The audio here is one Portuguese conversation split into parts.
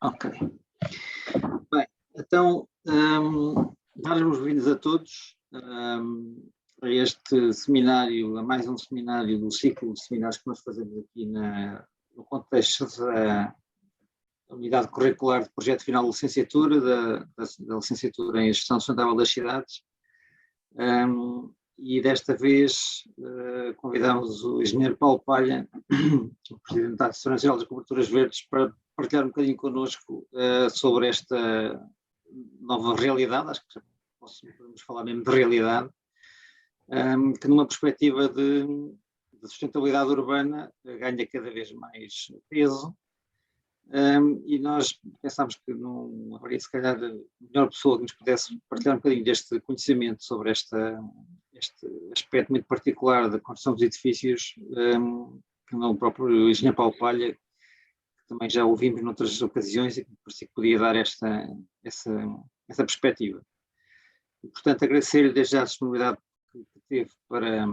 Ok. Bem, então, dar as boas-vindas a todos a este seminário, a mais um seminário do ciclo de seminários que nós fazemos aqui no contexto da unidade curricular de projeto final de licenciatura, da licenciatura em Gestão Sustentável das Cidades. E desta vez convidamos o engenheiro Paulo Palha, o presidente da Associação Nacional das Coberturas Verdes, para partilhar um bocadinho connosco sobre esta nova realidade, acho que podemos falar mesmo de realidade, que numa perspectiva de sustentabilidade urbana ganha cada vez mais peso. E nós pensámos que não haveria, se calhar, melhor pessoa que nos pudesse partilhar um bocadinho deste conhecimento sobre este aspecto muito particular da construção dos edifícios, que não o próprio engenheiro Paulo Palha, que também já ouvimos noutras ocasiões e que parecia que podia dar essa perspectiva. E, portanto, agradecer-lhe desde já a disponibilidade que teve para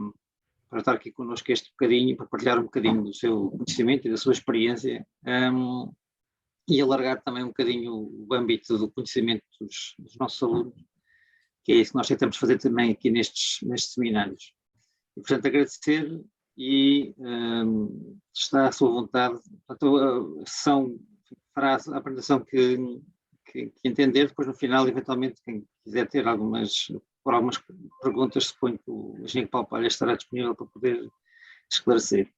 estar aqui connosco este bocadinho, para partilhar um bocadinho do seu conhecimento e da sua experiência, e alargar também um bocadinho o âmbito do conhecimento dos nossos alunos, que é isso que nós tentamos fazer também aqui nestes seminários. E, portanto, agradecer e está à sua vontade. Portanto, a sessão fará a apresentação que entender, depois no final, eventualmente, quem quiser ter algumas perguntas, suponho que o engenheiro Paulo Palha estará disponível para poder esclarecer.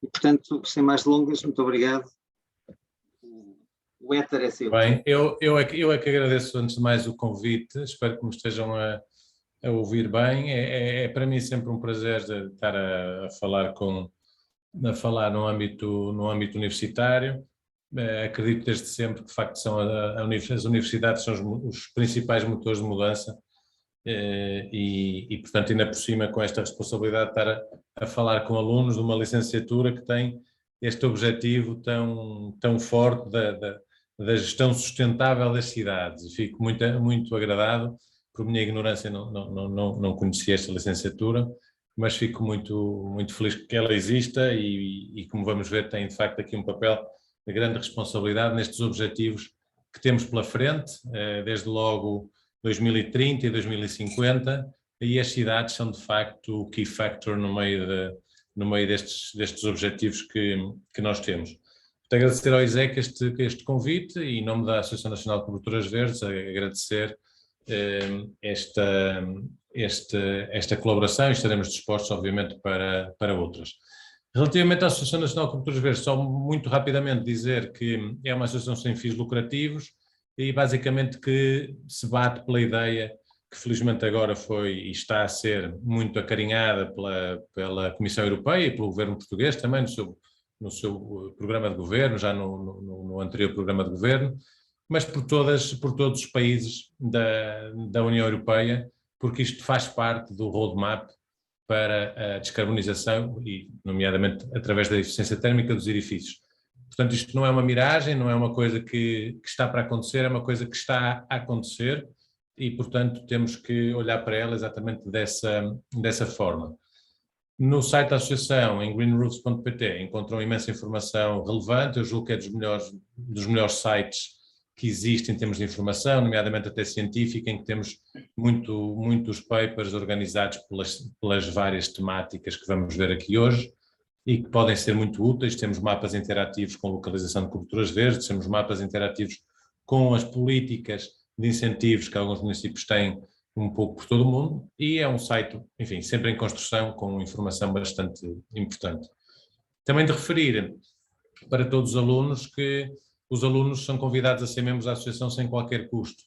E, portanto, sem mais delongas, muito obrigado. O éter é seu. Bem, eu é que agradeço antes de mais o convite, espero que me estejam a ouvir bem. É para mim sempre um prazer estar a falar no âmbito universitário. Acredito desde sempre que de facto as universidades são os principais motores de mudança e portanto ainda por cima com esta responsabilidade de estar a falar com alunos de uma licenciatura que tem este objetivo tão forte da gestão sustentável das cidades. E fico muito agradado, por minha ignorância não conhecia esta licenciatura, mas fico muito feliz que ela exista e como vamos ver tem de facto aqui um papel de grande responsabilidade nestes objetivos que temos pela frente, desde logo 2030 e 2050, e as cidades são de facto o key factor no meio destes objetivos que nós temos. Agradecer ao ISEC este convite e em nome da Associação Nacional de Coberturas Verdes agradecer esta colaboração e estaremos dispostos obviamente para outras. Relativamente à Associação Nacional de Coberturas Verdes, só muito rapidamente dizer que é uma associação sem fins lucrativos e basicamente que se bate pela ideia que felizmente agora foi e está a ser muito acarinhada pela Comissão Europeia e pelo governo português também no seu programa de governo, já no anterior programa de governo, mas por todos os países da União Europeia, porque isto faz parte do roadmap para a descarbonização e, nomeadamente, através da eficiência térmica dos edifícios. Portanto, isto não é uma miragem, não é uma coisa que está para acontecer, é uma coisa que está a acontecer e, portanto, temos que olhar para ela exatamente dessa forma. No site da associação, em greenroofs.pt, encontram imensa informação relevante, eu julgo que é dos melhores sites que existem em termos de informação, nomeadamente até científica, em que temos muitos papers organizados pelas várias temáticas que vamos ver aqui hoje e que podem ser muito úteis. Temos mapas interativos com localização de coberturas verdes, temos mapas interativos com as políticas de incentivos que alguns municípios têm um pouco por todo o mundo e é um site, enfim, sempre em construção com informação bastante importante. Também de referir para todos os alunos que os alunos são convidados a ser membros da associação sem qualquer custo.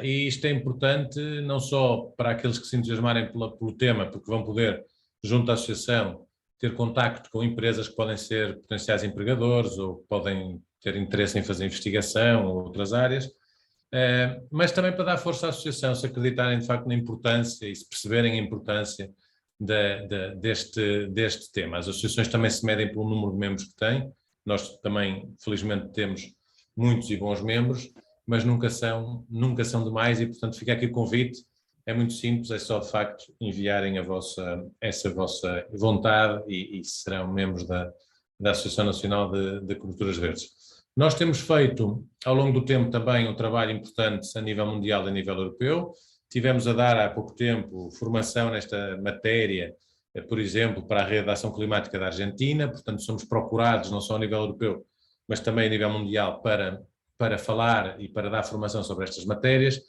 E isto é importante não só para aqueles que se entusiasmarem pelo tema, porque vão poder, junto à associação, ter contacto com empresas que podem ser potenciais empregadores ou que podem ter interesse em fazer investigação ou outras áreas, mas também para dar força à associação, se acreditarem de facto na importância e se perceberem a importância deste tema. As associações também se medem pelo número de membros que têm. Nós também, felizmente, temos muitos e bons membros, mas nunca são demais e, portanto, fica aqui o convite. É muito simples, é só, de facto, enviarem essa vossa vontade e serão membros da Associação Nacional de Coberturas Verdes. Nós temos feito, ao longo do tempo, também um trabalho importante a nível mundial e a nível europeu. Tivemos a dar há pouco tempo formação nesta matéria, por exemplo, para a Rede de Ação Climática da Argentina, portanto somos procurados não só a nível europeu, mas também a nível mundial para falar e para dar formação sobre estas matérias,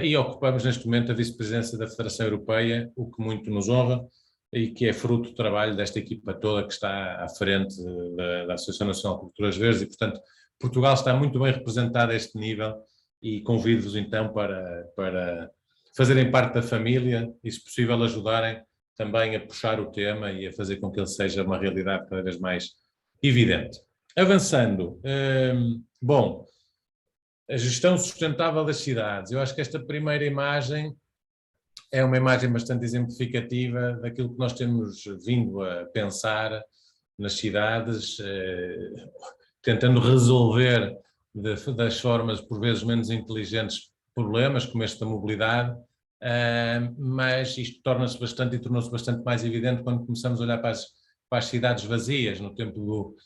e ocupamos neste momento a vice-presidência da Federação Europeia, o que muito nos honra e que é fruto do trabalho desta equipa toda que está à frente da Associação Nacional de Culturas Verdes e, portanto, Portugal está muito bem representado a este nível e convido-vos então para fazerem parte da família e, se possível, ajudarem também a puxar o tema e a fazer com que ele seja uma realidade cada vez mais evidente. Avançando, bom, a gestão sustentável das cidades. Eu acho que esta primeira imagem é uma imagem bastante exemplificativa daquilo que nós temos vindo a pensar nas cidades, tentando resolver das formas por vezes menos inteligentes problemas, como esta mobilidade, mas isto tornou-se bastante mais evidente quando começamos a olhar para as cidades vazias, no tempo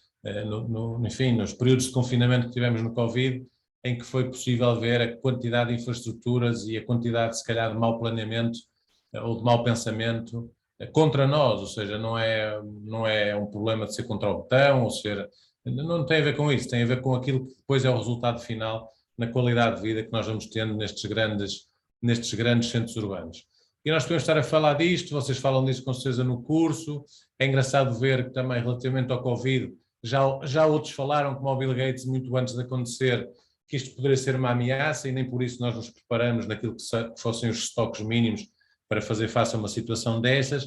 enfim, nos períodos de confinamento que tivemos no Covid, em que foi possível ver a quantidade de infraestruturas e a quantidade, se calhar, de mau planeamento ou de mau pensamento contra nós, ou seja, não é um problema de ser contra o botão, ou ser... Não tem a ver com isso, tem a ver com aquilo que depois é o resultado final na qualidade de vida que nós vamos tendo nestes grandes centros urbanos. E nós podemos estar a falar disto, vocês falam disso com certeza no curso, é engraçado ver que também relativamente ao Covid, já outros falaram, como o Bill Gates, muito antes de acontecer, que isto poderia ser uma ameaça e nem por isso nós nos preparamos naquilo que fossem os estoques mínimos para fazer face a uma situação dessas,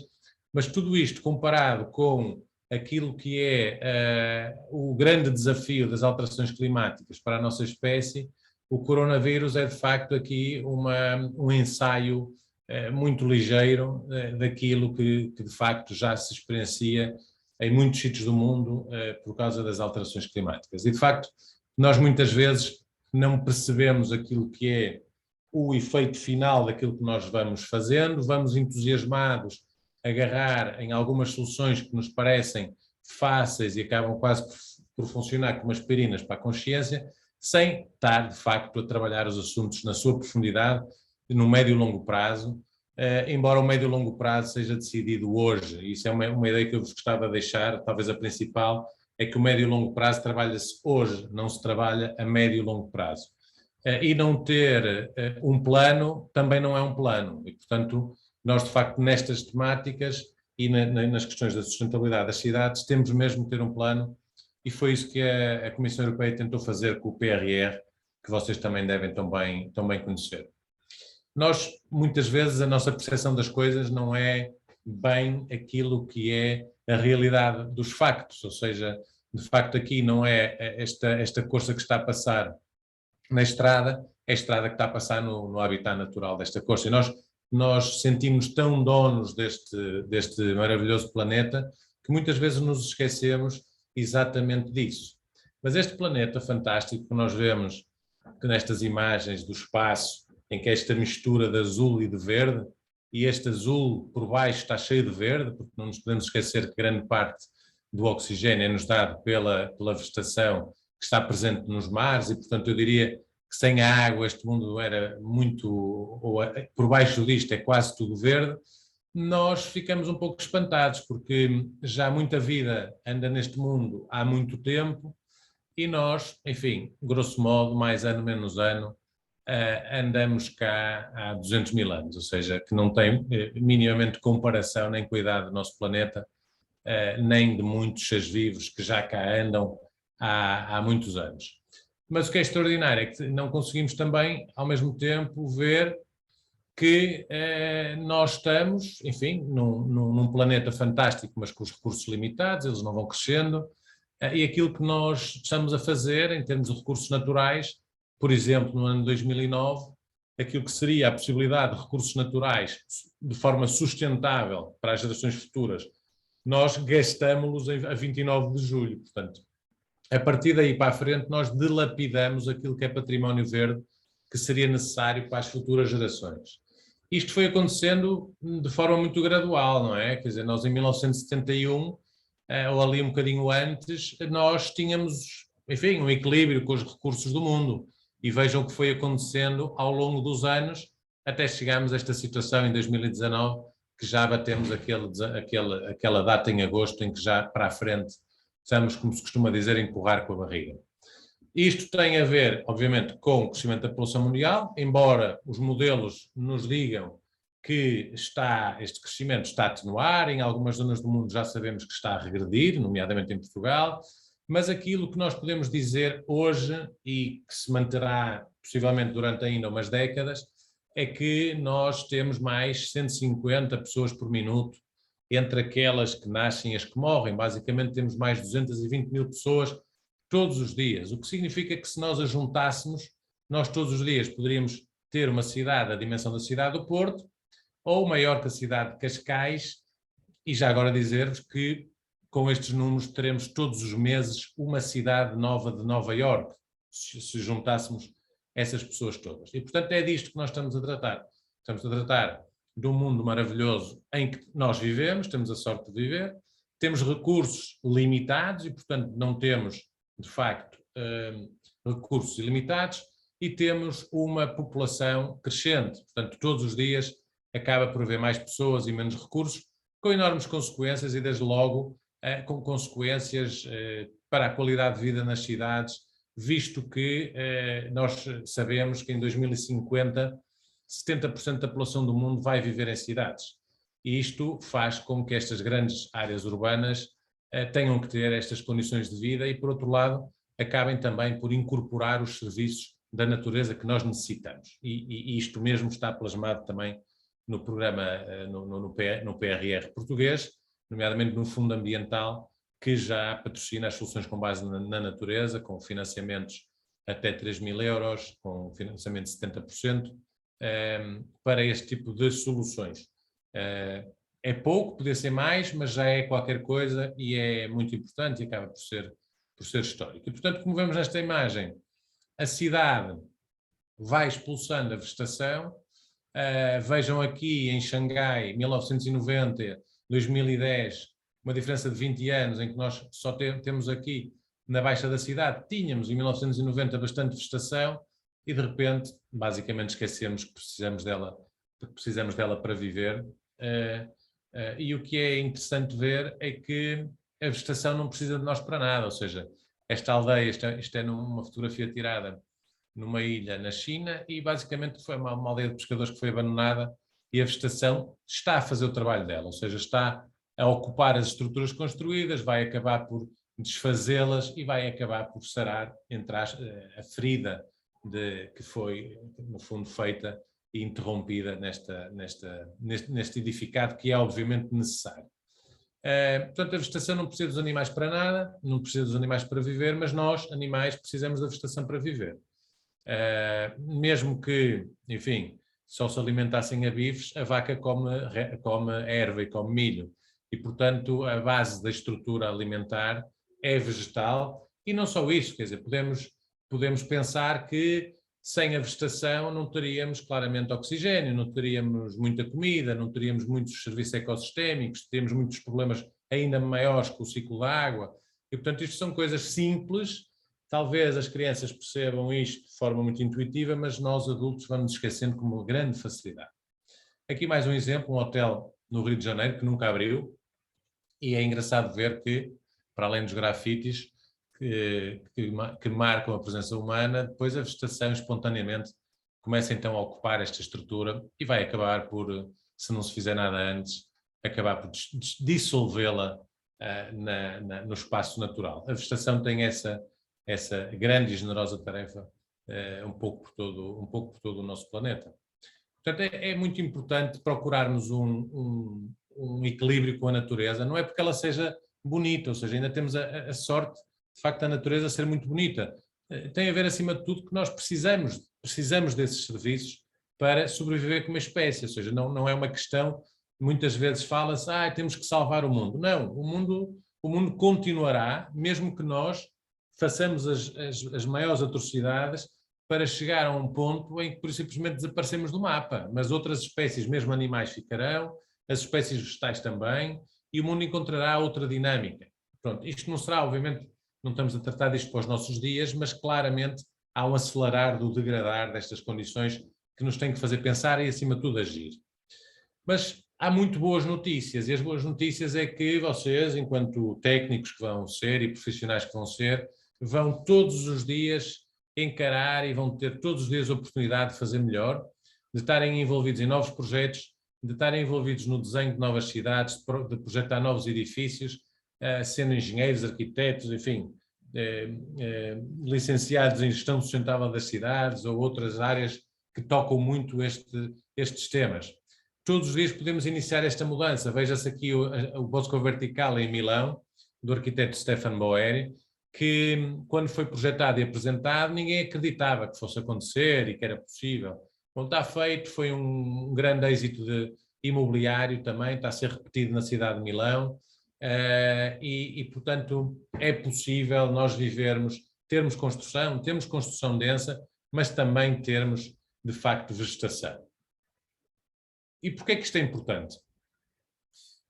mas tudo isto comparado com aquilo que é o grande desafio das alterações climáticas para a nossa espécie, o coronavírus é de facto aqui um ensaio muito ligeiro daquilo que de facto já se experiencia em muitos sítios do mundo por causa das alterações climáticas. E de facto nós muitas vezes não percebemos aquilo que é o efeito final daquilo que nós vamos fazendo, vamos entusiasmados a agarrar em algumas soluções que nos parecem fáceis e acabam quase por funcionar como aspirinas para a consciência, sem estar de facto a trabalhar os assuntos na sua profundidade, no médio e longo prazo, embora o médio e longo prazo seja decidido hoje. Isso é uma ideia que eu vos gostava de deixar, talvez a principal, é que o médio e longo prazo trabalha-se hoje, não se trabalha a médio e longo prazo. E não ter um plano também não é um plano. E, portanto, nós, de facto, nestas temáticas e nas questões da sustentabilidade das cidades, temos mesmo que ter um plano, e foi isso que a Comissão Europeia tentou fazer com o PRR, que vocês também devem tão bem conhecer. Nós, muitas vezes, a nossa percepção das coisas não é bem aquilo que é a realidade dos factos, ou seja, de facto aqui não é esta corça que está a passar na estrada, é a estrada que está a passar no habitat natural desta corça. E nós sentimos tão donos deste maravilhoso planeta que muitas vezes nos esquecemos exatamente disso. Mas este planeta fantástico que nós vemos nestas imagens do espaço, em que esta mistura de azul e de verde, e este azul por baixo está cheio de verde, porque não nos podemos esquecer que grande parte do oxigênio é nos dado pela vegetação que está presente nos mares, e portanto eu diria que sem a água este mundo era muito, ou por baixo disto é quase tudo verde. Nós ficamos um pouco espantados, porque já muita vida anda neste mundo há muito tempo, e nós, enfim, grosso modo, mais ano menos ano, andamos cá há 200 mil anos, ou seja, que não tem minimamente comparação nem cuidado do nosso planeta, nem de muitos seres vivos que já cá andam há muitos anos. Mas o que é extraordinário é que não conseguimos também, ao mesmo tempo, ver que nós estamos, enfim, num planeta fantástico, mas com os recursos limitados, eles não vão crescendo, e aquilo que nós estamos a fazer em termos de recursos naturais, por exemplo, no ano 2009, aquilo que seria a possibilidade de recursos naturais de forma sustentável para as gerações futuras, nós gastamos-los a 29 de julho. Portanto, a partir daí para a frente, nós dilapidamos aquilo que é património verde que seria necessário para as futuras gerações. Isto foi acontecendo de forma muito gradual, não é? Quer dizer, nós em 1971, ou ali um bocadinho antes, nós tínhamos enfim, um equilíbrio com os recursos do mundo. E vejam o que foi acontecendo ao longo dos anos, até chegarmos a esta situação em 2019, que já batemos aquela data em agosto, em que já para a frente estamos, como se costuma dizer, a empurrar com a barriga. Isto tem a ver, obviamente, com o crescimento da população mundial, embora os modelos nos digam que este crescimento está a atenuar, em algumas zonas do mundo já sabemos que está a regredir, nomeadamente em Portugal, mas aquilo que nós podemos dizer hoje, e que se manterá possivelmente durante ainda umas décadas, é que nós temos mais 150 pessoas por minuto, entre aquelas que nascem e as que morrem. Basicamente temos mais 220 mil pessoas todos os dias, o que significa que se nós a juntássemos, nós todos os dias poderíamos ter uma cidade da dimensão da cidade do Porto, ou maior que a cidade de Cascais, e já agora dizer-vos que com estes números teremos todos os meses uma cidade nova de Nova Iorque, se juntássemos essas pessoas todas. E, portanto, é disto que nós estamos a tratar. Estamos a tratar de um mundo maravilhoso em que nós vivemos, temos a sorte de viver, temos recursos limitados e, portanto, não temos, de facto, recursos ilimitados e temos uma população crescente. Portanto, todos os dias acaba por haver mais pessoas e menos recursos, com enormes consequências e, desde logo, com consequências para a qualidade de vida nas cidades, visto que nós sabemos que em 2050 70% da população do mundo vai viver em cidades. E isto faz com que estas grandes áreas urbanas tenham que ter estas condições de vida e, por outro lado, acabem também por incorporar os serviços da natureza que nós necessitamos. E isto mesmo está plasmado também no programa, no PRR português, nomeadamente no Fundo Ambiental, que já patrocina as soluções com base na natureza, com financiamentos até 3.000 euros, com financiamento de 70%, para este tipo de soluções. É pouco, podia ser mais, mas já é qualquer coisa e é muito importante e acaba por ser histórico. E, portanto, como vemos nesta imagem, a cidade vai expulsando a vegetação. Vejam aqui em Xangai, 1990, 2010, uma diferença de 20 anos em que nós só temos aqui na Baixa da cidade, tínhamos em 1990 bastante vegetação e de repente, basicamente esquecemos que precisamos dela para viver. E o que é interessante ver é que a vegetação não precisa de nós para nada, ou seja, esta aldeia, isto é numa fotografia tirada numa ilha na China e basicamente foi uma aldeia de pescadores que foi abandonada e a vegetação está a fazer o trabalho dela, ou seja, está a ocupar as estruturas construídas, vai acabar por desfazê-las e vai acabar por sarar a ferida que foi, no fundo, feita e interrompida neste edificado, que é obviamente necessário. Portanto, a vegetação não precisa dos animais para nada, não precisa dos animais para viver, mas nós, animais, precisamos da vegetação para viver. Mesmo que, enfim, só se alimentassem a bifes, a vaca come erva e come milho. E, portanto, a base da estrutura alimentar é vegetal. E não só isso, quer dizer, podemos pensar que sem a vegetação não teríamos claramente oxigênio, não teríamos muita comida, não teríamos muitos serviços ecossistémicos, teríamos muitos problemas ainda maiores com o ciclo da água. E, portanto, isto são coisas simples. Talvez as crianças percebam isto de forma muito intuitiva, mas nós adultos vamos esquecendo com uma grande facilidade. Aqui mais um exemplo, um hotel no Rio de Janeiro que nunca abriu, e é engraçado ver que, para além dos grafites que marcam a presença humana, depois a vegetação espontaneamente começa então a ocupar esta estrutura e vai acabar por, se não se fizer nada antes, acabar por dissolvê-la no espaço natural. A vegetação tem essa grande e generosa tarefa um pouco por todo o nosso planeta. Portanto, é muito importante procurarmos um equilíbrio com a natureza, não é porque ela seja bonita, ou seja, ainda temos a sorte, de facto, da natureza ser muito bonita. Tem a ver, acima de tudo, que nós precisamos desses serviços para sobreviver como espécie, ou seja, não é uma questão, muitas vezes fala-se, temos que salvar o mundo. Não, o mundo continuará, mesmo que nós façamos as maiores atrocidades para chegar a um ponto em que simplesmente desaparecemos do mapa, mas outras espécies, mesmo animais, ficarão, as espécies vegetais também, e o mundo encontrará outra dinâmica. Pronto, isto não será, obviamente, não estamos a tratar disto para os nossos dias, mas claramente há um acelerar do degradar destas condições que nos tem que fazer pensar e, acima de tudo, agir. Mas há muito boas notícias, e as boas notícias é que vocês, enquanto técnicos que vão ser e profissionais que vão ser, vão todos os dias encarar e vão ter todos os dias a oportunidade de fazer melhor, de estarem envolvidos em novos projetos, de estarem envolvidos no desenho de novas cidades, de projetar novos edifícios, sendo engenheiros, arquitetos, enfim, licenciados em gestão sustentável das cidades ou outras áreas que tocam muito estes temas. Todos os dias podemos iniciar esta mudança. Veja-se aqui o Bosco Vertical em Milão, do arquiteto Stefan Boeri, que quando foi projetado e apresentado, ninguém acreditava que fosse acontecer e que era possível. Bom, está feito, foi um grande êxito imobiliário também, está a ser repetido na cidade de Milão, portanto, é possível nós termos construção densa, mas também termos, de facto, vegetação. E porquê que isto é importante?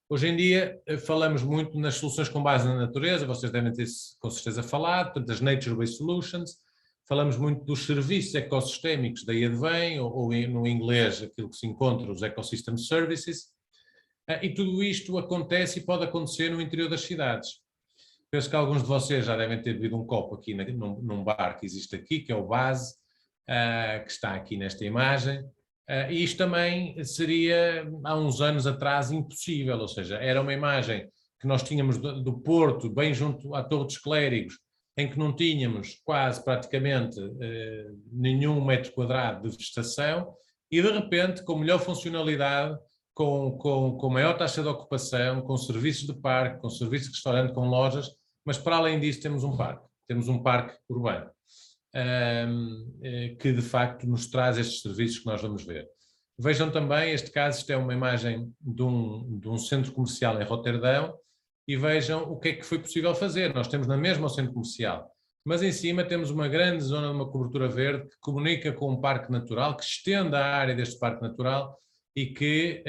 Hoje em dia falamos muito nas soluções com base na natureza, vocês devem ter com certeza falado, portanto as Nature-Based Solutions, falamos muito dos serviços ecossistémicos, daí advém, ou no inglês aquilo que se encontra, os Ecosystem Services, e tudo isto acontece e pode acontecer no interior das cidades. Penso que alguns de vocês já devem ter bebido um copo aqui num bar que existe aqui, que é o Base, que está aqui nesta imagem. E isto também seria, há uns anos atrás, impossível, ou seja, era uma imagem que nós tínhamos do Porto, bem junto à Torre dos Clérigos, em que não tínhamos quase praticamente nenhum metro quadrado de vegetação, e de repente, com melhor funcionalidade, com maior taxa de ocupação, com serviços de parque, com serviços de restaurante, com lojas, mas para além disso temos um parque urbano. Que de facto nos traz estes serviços que nós vamos ver. Vejam também, este caso, isto é uma imagem de um centro comercial em Roterdão, e vejam o que é que foi possível fazer. Nós temos na mesma o centro comercial, mas em cima temos uma grande zona de uma cobertura verde que comunica com um parque natural, que estende a área deste parque natural e que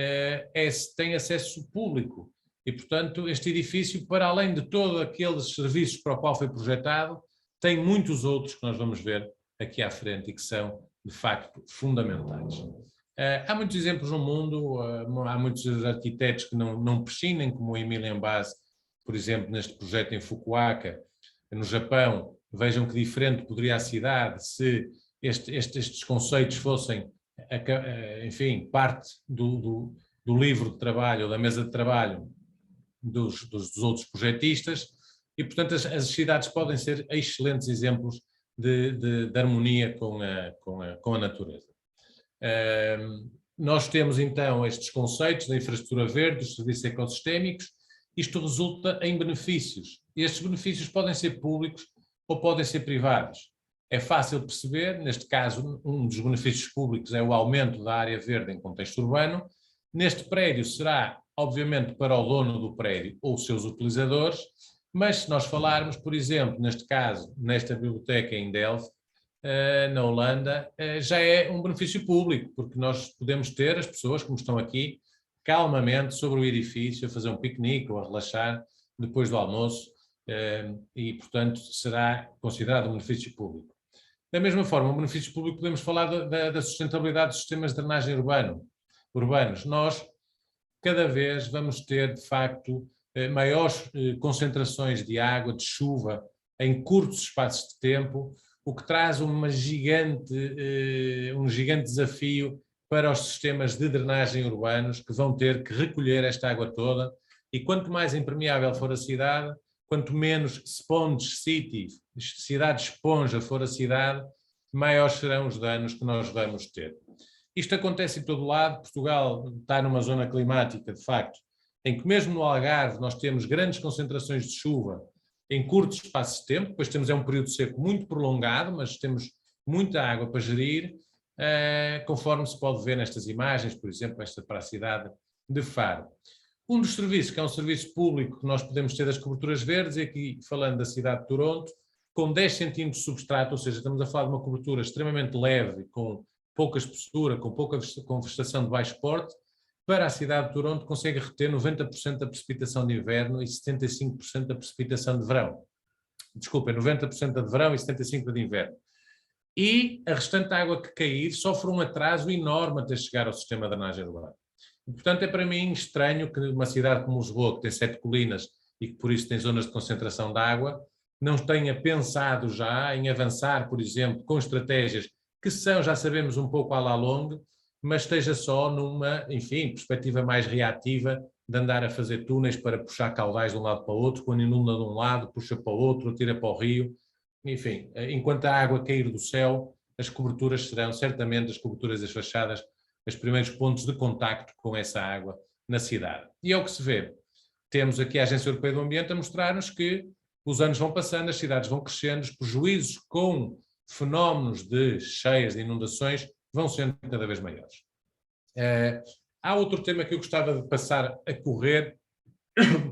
tem acesso público. E, portanto, este edifício, para além de todos aqueles serviços para o qual foi projetado, tem muitos outros que nós vamos ver aqui à frente e que são, de facto, fundamentais. Há muitos exemplos no mundo, há muitos arquitetos que não prescindem, como o Emilian Base, por exemplo, neste projeto em Fukuoka, no Japão. Vejam que diferente poderia a cidade se estes conceitos fossem, enfim, parte do livro de trabalho, ou da mesa de trabalho dos outros projetistas. E, portanto, as cidades podem ser excelentes exemplos de harmonia com a natureza. Nós temos, então, estes conceitos da infraestrutura verde, dos serviços ecossistémicos. Isto resulta em benefícios. Estes benefícios podem ser públicos ou podem ser privados. É fácil perceber, neste caso, um dos benefícios públicos é o aumento da área verde em contexto urbano. Neste prédio será, obviamente, para o dono do prédio ou os seus utilizadores. Mas se nós falarmos, por exemplo, neste caso, nesta biblioteca em Delft, na Holanda, já é um benefício público, porque nós podemos ter as pessoas, como estão aqui, calmamente sobre o edifício, a fazer um piquenique ou a relaxar depois do almoço, e, portanto, será considerado um benefício público. Da mesma forma, um benefício público, podemos falar da sustentabilidade dos sistemas de drenagem urbanos. Nós, cada vez, vamos ter, de facto, maiores concentrações de água, de chuva, em curtos espaços de tempo, o que traz um gigante desafio para os sistemas de drenagem urbanos, que vão ter que recolher esta água toda, e quanto mais impermeável for a cidade, quanto menos sponge city, cidade esponja for a cidade, maiores serão os danos que nós vamos ter. Isto acontece em todo lado. Portugal está numa zona climática, de facto, em que mesmo no Algarve nós temos grandes concentrações de chuva em curtos espaços de tempo, depois temos um período seco muito prolongado, mas temos muita água para gerir, conforme se pode ver nestas imagens, por exemplo, esta para a cidade de Faro. Um dos serviços, que é um serviço público que nós podemos ter das coberturas verdes, é aqui falando da cidade de Toronto, com 10 centímetros de substrato, ou seja, estamos a falar de uma cobertura extremamente leve, com pouca espessura, com vegetação de baixo porte. Para a cidade de Toronto consegue reter 90% da precipitação de inverno e 75% da precipitação de verão. desculpem, 90% de verão e 75% de inverno. E a restante água que cair sofre um atraso enorme até chegar ao sistema de drenagem urbana. E, portanto, é para mim estranho que uma cidade como Lisboa, que tem 7 colinas e que por isso tem zonas de concentração de água, não tenha pensado já em avançar, por exemplo, com estratégias que são, já sabemos, um pouco à la longue, mas esteja só numa, enfim, perspectiva mais reativa de andar a fazer túneis para puxar caudais de um lado para o outro, quando inunda de um lado, puxa para o outro, tira para o rio. Enfim, enquanto a água cair do céu, as coberturas serão certamente, as coberturas das fachadas, os primeiros pontos de contacto com essa água na cidade. E é o que se vê. Temos aqui a Agência Europeia do Ambiente a mostrar-nos que os anos vão passando, as cidades vão crescendo, os prejuízos com fenómenos de cheias, de inundações, vão sendo cada vez maiores. Há outro tema que eu gostava de passar a correr,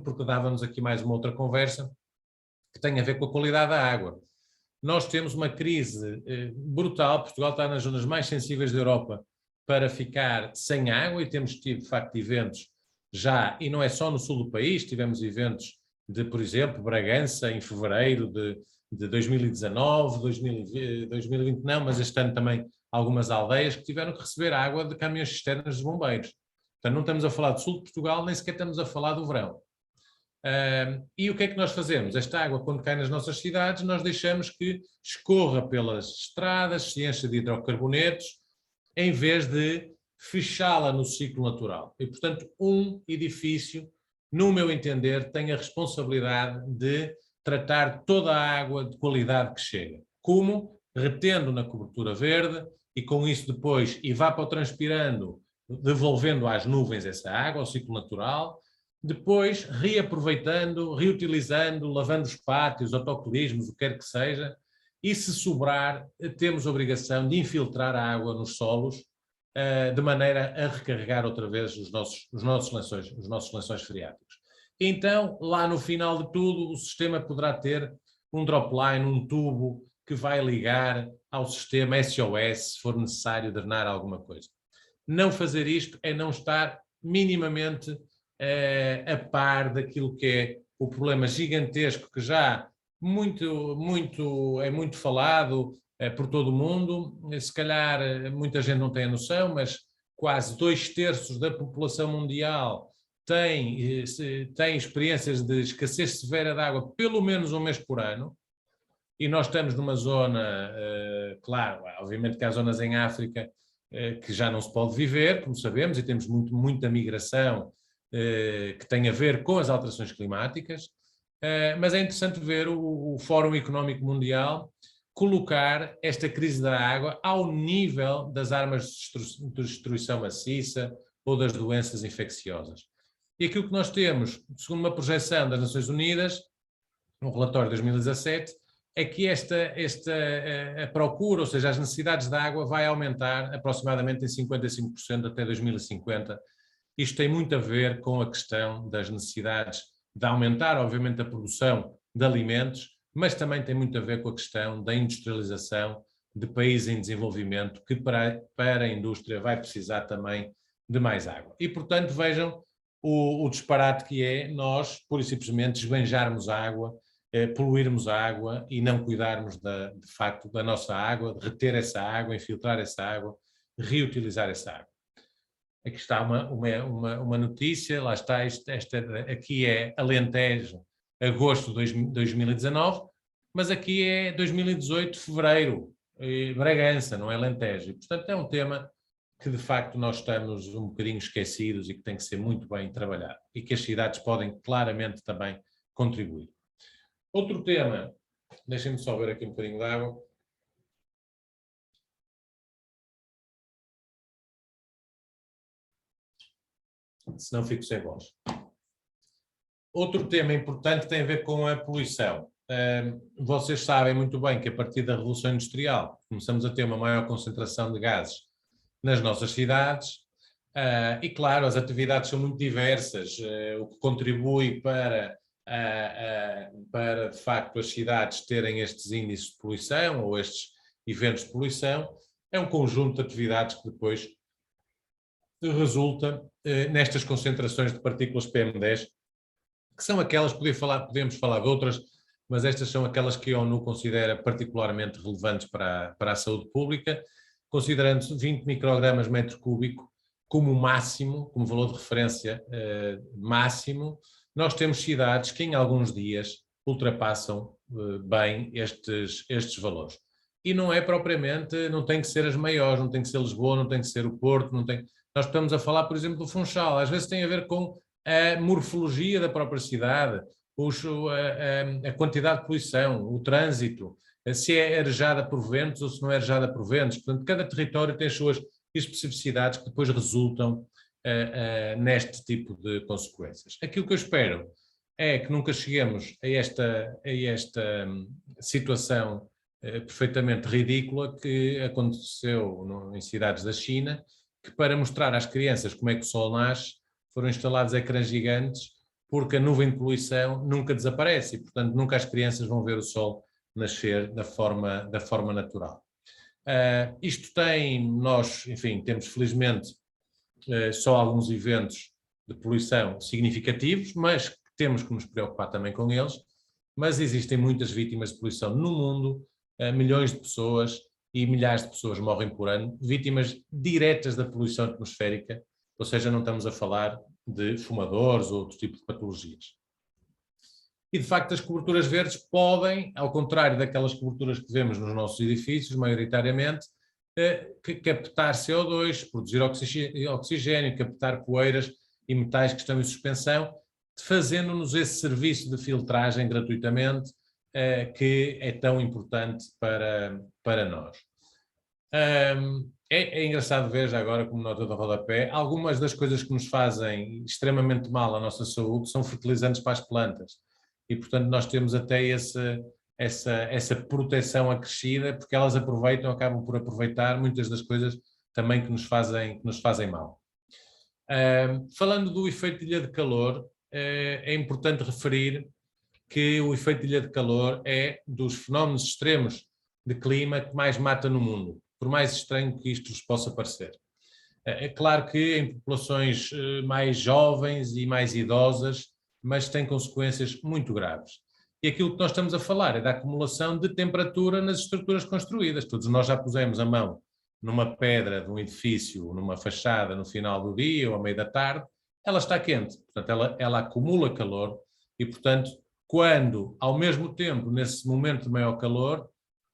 porque dava-nos aqui mais uma outra conversa, que tem a ver com a qualidade da água. Nós temos uma crise brutal, Portugal está nas zonas mais sensíveis da Europa para ficar sem água e temos tido, de facto, eventos já, e não é só no sul do país, tivemos eventos de, por exemplo, Bragança em fevereiro de 2019, 2020 não, mas este ano também algumas aldeias que tiveram que receber água de caminhões cisternas dos bombeiros. Portanto, não estamos a falar do sul de Portugal, nem sequer estamos a falar do verão. E o que é que nós fazemos? Esta água, quando cai nas nossas cidades, nós deixamos que escorra pelas estradas, se encha de hidrocarbonetos, em vez de fechá-la no ciclo natural. E, portanto, um edifício, no meu entender, tem a responsabilidade de tratar toda a água de qualidade que chega. Como? Retendo na cobertura verde e com isso depois evapotranspirando, devolvendo às nuvens essa água, ao ciclo natural, depois reaproveitando, reutilizando, lavando os pátios, autocolismos, o que quer que seja, e se sobrar, temos a obrigação de infiltrar a água nos solos, de maneira a recarregar outra vez os nossos lençóis freáticos. Então, lá no final de tudo, o sistema poderá ter um dropline, um tubo que vai ligar ao sistema SOS, se for necessário drenar alguma coisa. Não fazer isto é não estar minimamente a par daquilo que é o problema gigantesco que já é muito falado por todo o mundo. Se calhar muita gente não tem a noção, mas quase 2/3 da população mundial tem experiências de escassez severa de água pelo menos um mês por ano. E nós estamos numa zona, claro, obviamente que há zonas em África que já não se pode viver, como sabemos, e temos muita migração que tem a ver com as alterações climáticas, mas é interessante ver o Fórum Económico Mundial colocar esta crise da água ao nível das armas de destruição maciça ou das doenças infecciosas. E aquilo que nós temos, segundo uma projeção das Nações Unidas, no relatório de 2017, é que a procura, ou seja, as necessidades de água vai aumentar aproximadamente em 55% até 2050. Isto tem muito a ver com a questão das necessidades de aumentar, obviamente, a produção de alimentos, mas também tem muito a ver com a questão da industrialização de países em desenvolvimento, que para a indústria vai precisar também de mais água. E, portanto, vejam o disparate que é nós, pura e simplesmente, esbanjarmos água, poluirmos a água e não cuidarmos, de facto, da nossa água, de reter essa água, infiltrar essa água, reutilizar essa água. Aqui está uma notícia, lá está, aqui é Alentejo, agosto de 2019, mas aqui é 2018, fevereiro, Bragança, não é Alentejo. E, portanto, é um tema que, de facto, nós estamos um bocadinho esquecidos e que tem que ser muito bem trabalhado e que as cidades podem claramente também contribuir. Outro tema, deixem-me só ver aqui um bocadinho de água. Senão fico sem voz. Outro tema importante tem a ver com a poluição. Vocês sabem muito bem que a partir da Revolução Industrial começamos a ter uma maior concentração de gases nas nossas cidades e, claro, as atividades são muito diversas, o que contribui para, de facto, as cidades terem estes índices de poluição ou estes eventos de poluição é um conjunto de atividades que depois resulta nestas concentrações de partículas PM10, que são aquelas, podemos falar de outras, mas estas são aquelas que a ONU considera particularmente relevantes para a saúde pública, considerando 20 microgramas metro cúbico como máximo, como valor de referência máximo. Nós temos cidades que em alguns dias ultrapassam bem estes valores. E não é propriamente, não tem que ser as maiores, não tem que ser Lisboa, não tem que ser o Porto, não tem... Nós estamos a falar, por exemplo, do Funchal, às vezes tem a ver com a morfologia da própria cidade, a quantidade de poluição, o trânsito, se é arejada por ventos ou se não é arejada por ventos. Portanto, cada território tem as suas especificidades que depois resultam neste tipo de consequências. Aquilo que eu espero é que nunca cheguemos a esta situação perfeitamente ridícula que aconteceu em cidades da China, que para mostrar às crianças como é que o Sol nasce, foram instalados ecrãs gigantes, porque a nuvem de poluição nunca desaparece e, portanto, nunca as crianças vão ver o Sol nascer da forma natural. Nós, enfim, temos felizmente só alguns eventos de poluição significativos, mas temos que nos preocupar também com eles, mas existem muitas vítimas de poluição no mundo, milhões de pessoas e milhares de pessoas morrem por ano, vítimas diretas da poluição atmosférica, ou seja, não estamos a falar de fumadores ou outro tipo de patologias. E, de facto, as coberturas verdes podem, ao contrário daquelas coberturas que vemos nos nossos edifícios, maioritariamente, captar CO2, produzir oxigênio, captar poeiras e metais que estão em suspensão, fazendo-nos esse serviço de filtragem gratuitamente, que é tão importante para nós. É engraçado ver, já agora como nota de rodapé, algumas das coisas que nos fazem extremamente mal à nossa saúde são fertilizantes para as plantas. E, portanto, nós temos até essa proteção acrescida, porque elas acabam por aproveitar muitas das coisas também que nos fazem mal. Falando do efeito de ilha de calor, é importante referir que o efeito de ilha de calor é dos fenómenos extremos de clima que mais mata no mundo, por mais estranho que isto vos possa parecer. É claro que em populações mais jovens e mais idosas, mas tem consequências muito graves. E aquilo que nós estamos a falar é da acumulação de temperatura nas estruturas construídas. Todos nós já pusemos a mão numa pedra de um edifício, numa fachada no final do dia ou à meia da tarde, ela está quente, portanto ela acumula calor e, portanto, quando, ao mesmo tempo, nesse momento de maior calor,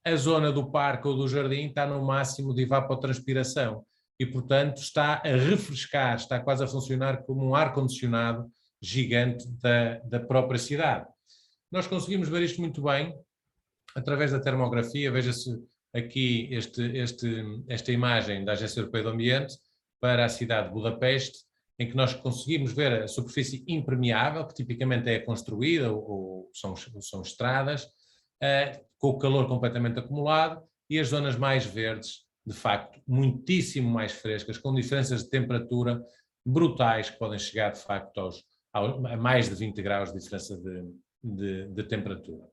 a zona do parque ou do jardim está no máximo de evapotranspiração e, portanto, está a refrescar, está quase a funcionar como um ar-condicionado gigante da própria cidade. Nós conseguimos ver isto muito bem através da termografia. Veja-se aqui esta imagem da Agência Europeia do Ambiente para a cidade de Budapeste, em que nós conseguimos ver a superfície impermeável, que tipicamente é construída ou são estradas, com o calor completamente acumulado, e as zonas mais verdes, de facto, muitíssimo mais frescas, com diferenças de temperatura brutais, que podem chegar, de facto, a mais de 20 graus de diferença de temperatura.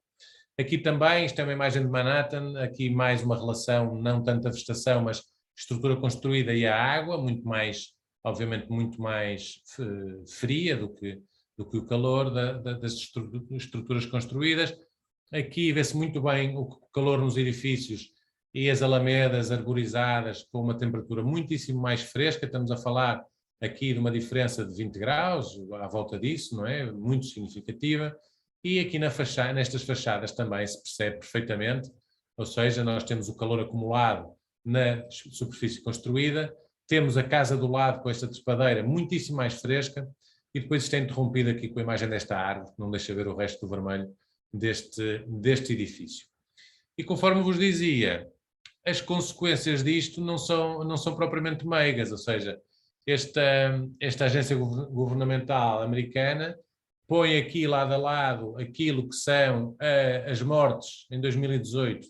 Aqui também, isto é uma imagem de Manhattan, aqui mais uma relação, não tanto a vegetação, mas estrutura construída e a água, obviamente muito mais fria do que o calor das estruturas construídas. Aqui vê-se muito bem o calor nos edifícios e as alamedas arborizadas com uma temperatura muitíssimo mais fresca. Estamos a falar aqui de uma diferença de 20 graus, à volta disso, não é? Muito significativa. E aqui nestas fachadas também se percebe perfeitamente, ou seja, nós temos o calor acumulado na superfície construída, temos a casa do lado com esta trepadeira muitíssimo mais fresca e depois isto é interrompido aqui com a imagem desta árvore, que não deixa ver o resto do vermelho deste edifício. E conforme vos dizia, as consequências disto não são propriamente meigas, ou seja, esta agência governamental americana põe aqui lado a lado aquilo que são as mortes em 2018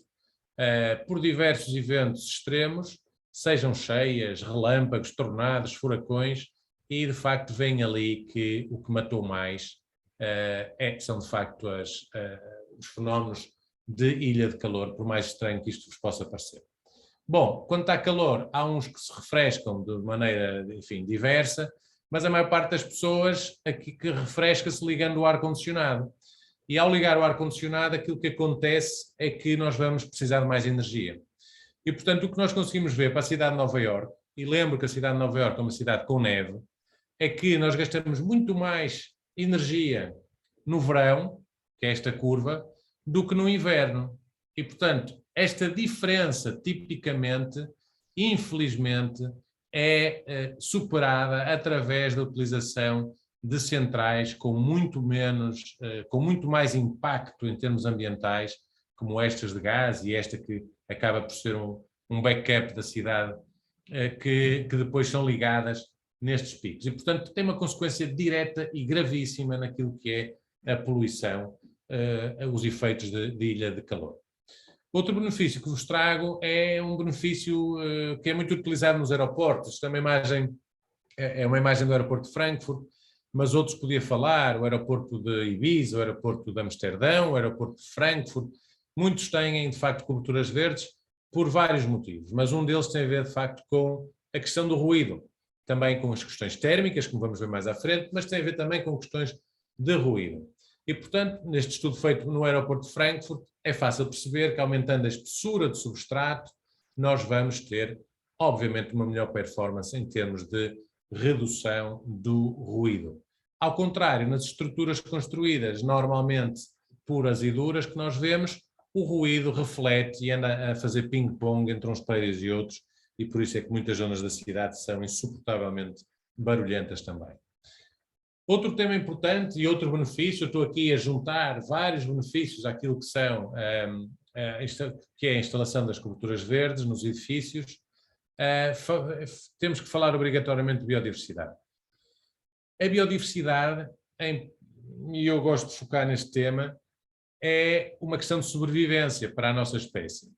por diversos eventos extremos, sejam cheias, relâmpagos, tornados, furacões, e de facto vem ali que o que matou mais são de facto os fenómenos de ilha de calor, por mais estranho que isto vos possa parecer. Bom, quando está calor, há uns que se refrescam de maneira, enfim, diversa, mas a maior parte das pessoas aqui que refresca-se ligando o ar-condicionado. E ao ligar o ar-condicionado, aquilo que acontece é que nós vamos precisar de mais energia. E, portanto, o que nós conseguimos ver para a cidade de Nova Iorque, e lembro que a cidade de Nova Iorque é uma cidade com neve, é que nós gastamos muito mais energia no verão, que é esta curva, do que no inverno. E, portanto, esta diferença, tipicamente, infelizmente, é superada através da utilização de centrais com muito mais impacto em termos ambientais, como estas de gás e esta que acaba por ser um backup da cidade, que depois são ligadas nestes picos. E, portanto, tem uma consequência direta e gravíssima naquilo que é a poluição, os efeitos de ilha de calor. Outro benefício que vos trago é um benefício que é muito utilizado nos aeroportos. Esta é uma imagem do aeroporto de Frankfurt, mas outros podia falar, o aeroporto de Ibiza, o aeroporto de Amsterdão, o aeroporto de Frankfurt. Muitos têm, de facto, coberturas verdes por vários motivos, mas um deles tem a ver, de facto, com a questão do ruído, também com as questões térmicas, como vamos ver mais à frente, mas tem a ver também com questões de ruído. E, portanto, neste estudo feito no aeroporto de Frankfurt, é fácil perceber que, aumentando a espessura do substrato, nós vamos ter, obviamente, uma melhor performance em termos de redução do ruído. Ao contrário, nas estruturas construídas normalmente puras e duras que nós vemos, o ruído reflete e anda a fazer ping-pong entre uns prédios e outros, e por isso é que muitas zonas da cidade são insuportavelmente barulhentas também. Outro tema importante e outro benefício, eu estou aqui a juntar vários benefícios àquilo que são, que é a instalação das coberturas verdes nos edifícios. Temos que falar obrigatoriamente de biodiversidade. A biodiversidade, e eu gosto de focar neste tema, é uma questão de sobrevivência para a nossa espécie.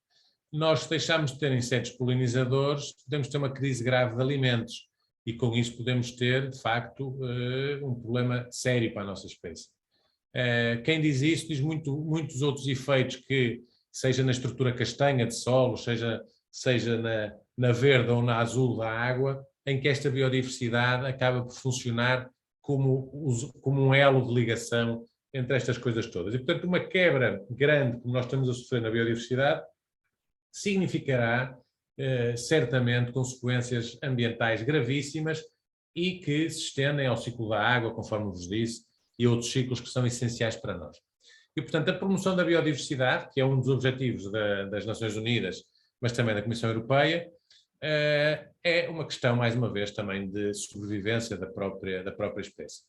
Nós deixamos de ter insetos polinizadores, podemos ter uma crise grave de alimentos e com isso podemos ter, de facto, um problema sério para a nossa espécie. Quem diz isso diz muitos outros efeitos que, seja na estrutura castanha de solo, seja na verde ou na azul da água, em que esta biodiversidade acaba por funcionar como um elo de ligação entre estas coisas todas. E, portanto, uma quebra grande que nós estamos a sofrer na biodiversidade significará, certamente, consequências ambientais gravíssimas e que se estendem ao ciclo da água, conforme vos disse, e outros ciclos que são essenciais para nós. E, portanto, a promoção da biodiversidade, que é um dos objetivos das Nações Unidas, mas também da Comissão Europeia, é uma questão, mais uma vez, também de sobrevivência da própria espécie.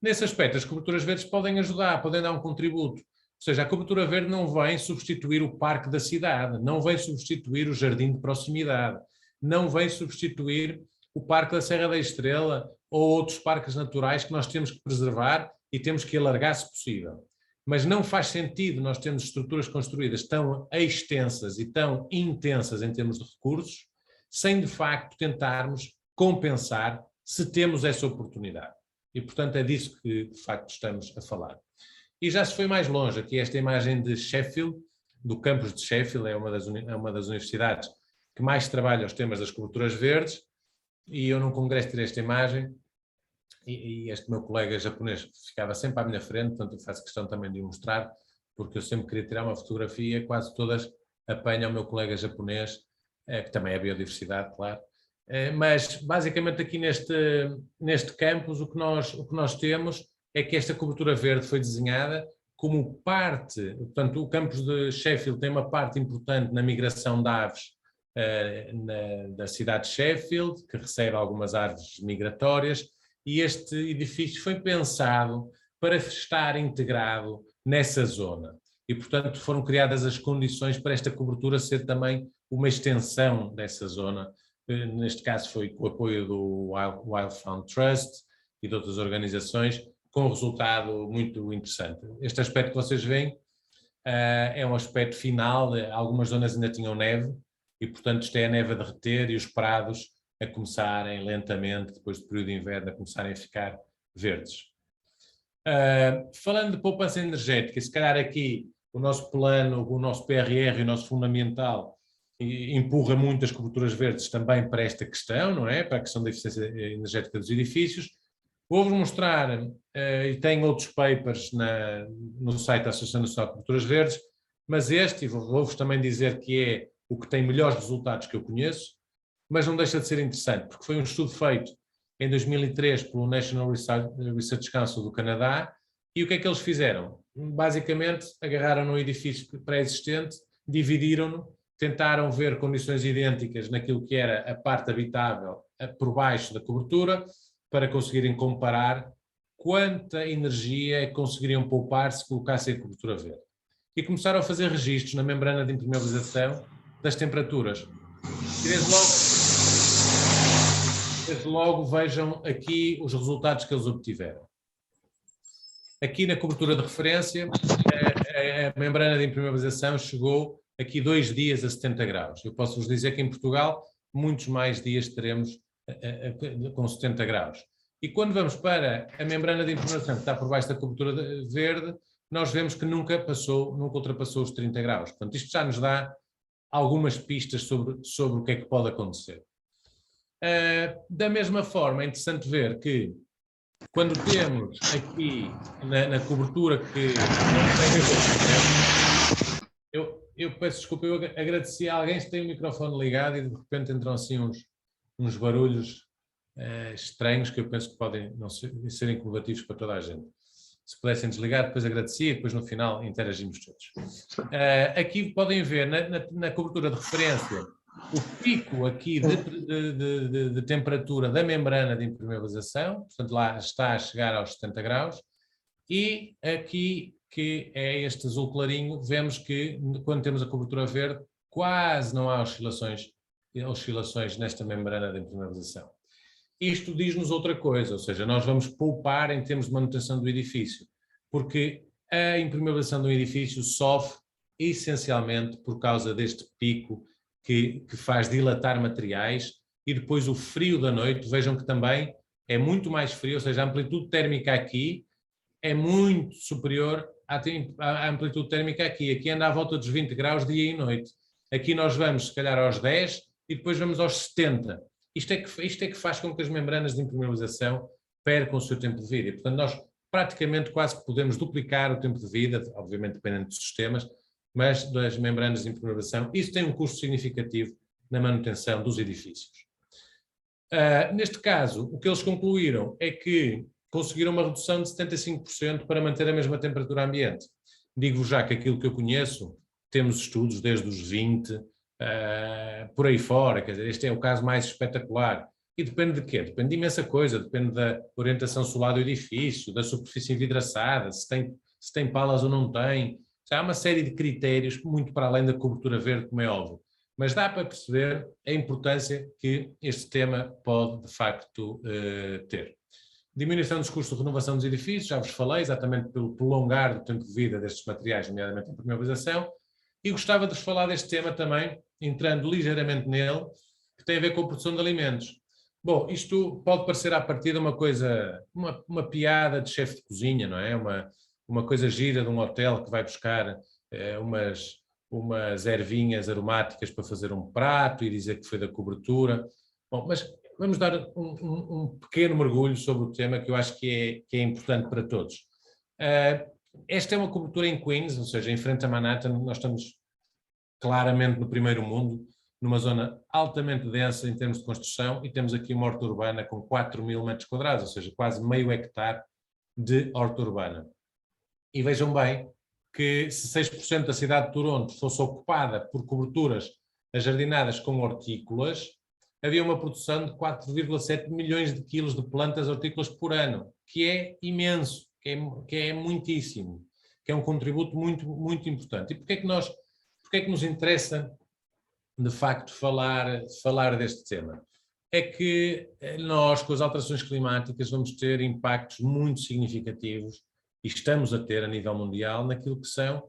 Nesse aspecto, as coberturas verdes podem ajudar, podem dar um contributo. Ou seja, a cobertura verde não vem substituir o parque da cidade, não vem substituir o jardim de proximidade, não vem substituir o Parque da Serra da Estrela ou outros parques naturais que nós temos que preservar e temos que alargar se possível. Mas não faz sentido nós termos estruturas construídas tão extensas e tão intensas em termos de recursos, sem de facto tentarmos compensar se temos essa oportunidade. E, portanto, é disso que de facto estamos a falar. E já se foi mais longe, aqui esta imagem de Sheffield, do campus de Sheffield, é uma das universidades que mais trabalha os temas das coberturas verdes, e eu num congresso tirei esta imagem, e este meu colega japonês ficava sempre à minha frente, portanto eu faço questão também de o mostrar, porque eu sempre queria tirar uma fotografia, quase todas apanham o meu colega japonês, que também é biodiversidade, claro. Mas basicamente aqui neste campus o que nós temos é que esta cobertura verde foi desenhada como parte, portanto o campus de Sheffield tem uma parte importante na migração de aves da cidade de Sheffield, que recebe algumas aves migratórias, e este edifício foi pensado para estar integrado nessa zona. E, portanto, foram criadas as condições para esta cobertura ser também uma extensão dessa zona. Neste caso foi com o apoio do Wild Fund Trust e de outras organizações, com um resultado muito interessante. Este aspecto que vocês veem é um aspecto final. Algumas zonas ainda tinham neve e, portanto, isto é a neve a derreter e os prados a começarem lentamente, depois do período de inverno, a começarem a ficar verdes. Falando de poupança energética, se calhar aqui o nosso plano, o nosso PRR e o nosso fundamental empurra muito as coberturas verdes também para esta questão, não é? Para a questão da eficiência energética dos edifícios, Vou-vos mostrar, e tem outros papers no site da Associação Nacional de Coberturas Verdes, mas este, e vou-vos também dizer que é o que tem melhores resultados que eu conheço, mas não deixa de ser interessante, porque foi um estudo feito em 2003 pelo National Research Council do Canadá, e o que é que eles fizeram? Basicamente, agarraram num edifício pré-existente, dividiram-no, tentaram ver condições idênticas naquilo que era a parte habitável por baixo da cobertura, para conseguirem comparar quanta energia é que conseguiriam poupar se colocassem a cobertura verde. E começaram a fazer registros na membrana de impermeabilização das temperaturas. E desde logo vejam aqui os resultados que eles obtiveram. Aqui na cobertura de referência, a membrana de impermeabilização chegou aqui 2 dias a 70 graus. Eu posso vos dizer que em Portugal muitos mais dias teremos com 70 graus. E quando vamos para a membrana de impermeabilização que está por baixo da cobertura verde, nós vemos que nunca ultrapassou os 30 graus. Portanto, isto já nos dá algumas pistas sobre o que é que pode acontecer. Da mesma forma, é interessante ver que quando temos aqui na cobertura que... Eu peço desculpa, eu agradeci a alguém que tem o microfone ligado e de repente entram assim uns barulhos estranhos que eu penso que podem não ser incomodativos para toda a gente. Se pudessem desligar, depois agradecia e depois no final interagimos todos. Aqui podem ver na cobertura de referência o pico aqui de temperatura da membrana de impermeabilização, portanto lá está a chegar aos 70 graus, e aqui, que é este azul clarinho, vemos que quando temos a cobertura verde quase não há oscilações nesta membrana de impermeabilização. Isto diz-nos outra coisa, ou seja, nós vamos poupar em termos de manutenção do edifício, porque a impermeabilização do edifício sofre essencialmente por causa deste pico que faz dilatar materiais, e depois o frio da noite, vejam que também é muito mais frio, ou seja, a amplitude térmica aqui é muito superior à amplitude térmica aqui. Aqui anda à volta dos 20 graus dia e noite. Aqui nós vamos, se calhar, aos 10 e depois vamos aos 70. Isto é que faz com que as membranas de impermeabilização percam o seu tempo de vida. E, portanto, nós praticamente quase que podemos duplicar o tempo de vida, obviamente dependendo dos sistemas, mas das membranas de impermeabilização. Isso tem um custo significativo na manutenção dos edifícios. Neste caso, o que eles concluíram é que conseguiram uma redução de 75% para manter a mesma temperatura ambiente. Digo-vos já que aquilo que eu conheço, temos estudos desde os 20, por aí fora, quer dizer, este é o caso mais espetacular. E depende de quê? Depende de imensa coisa, depende da orientação solar do edifício, da superfície envidraçada, se tem palas ou não tem. Já há uma série de critérios, muito para além da cobertura verde, como é óbvio. Mas dá para perceber a importância que este tema pode, de facto, ter. Diminuição dos custos de renovação dos edifícios, já vos falei, exatamente pelo prolongar do tempo de vida destes materiais, nomeadamente a impermeabilização, e gostava de vos falar deste tema também, entrando ligeiramente nele, que tem a ver com a produção de alimentos. Bom, isto pode parecer à partida uma coisa, uma piada de chefe de cozinha, não é? Uma coisa gira de um hotel que vai buscar umas ervinhas aromáticas para fazer um prato e dizer que foi da cobertura. Bom, mas vamos dar um pequeno mergulho sobre o tema que eu acho que é importante para todos. Esta é uma cobertura em Queens, ou seja, em frente a Manhattan. Nós estamos claramente no primeiro mundo, numa zona altamente densa em termos de construção, e temos aqui uma horta urbana com 4.000 metros quadrados, ou seja, quase meio hectare de horta urbana. E vejam bem que se 6% da cidade de Toronto fosse ocupada por coberturas ajardinadas com hortícolas, havia uma produção de 4,7 milhões de quilos de plantas hortícolas por ano, que é imenso, que é muitíssimo, que é um contributo muito, muito importante. E porquê é que nos interessa, de facto, falar deste tema? É que nós, com as alterações climáticas, vamos ter impactos muito significativos, e estamos a ter a nível mundial, naquilo que são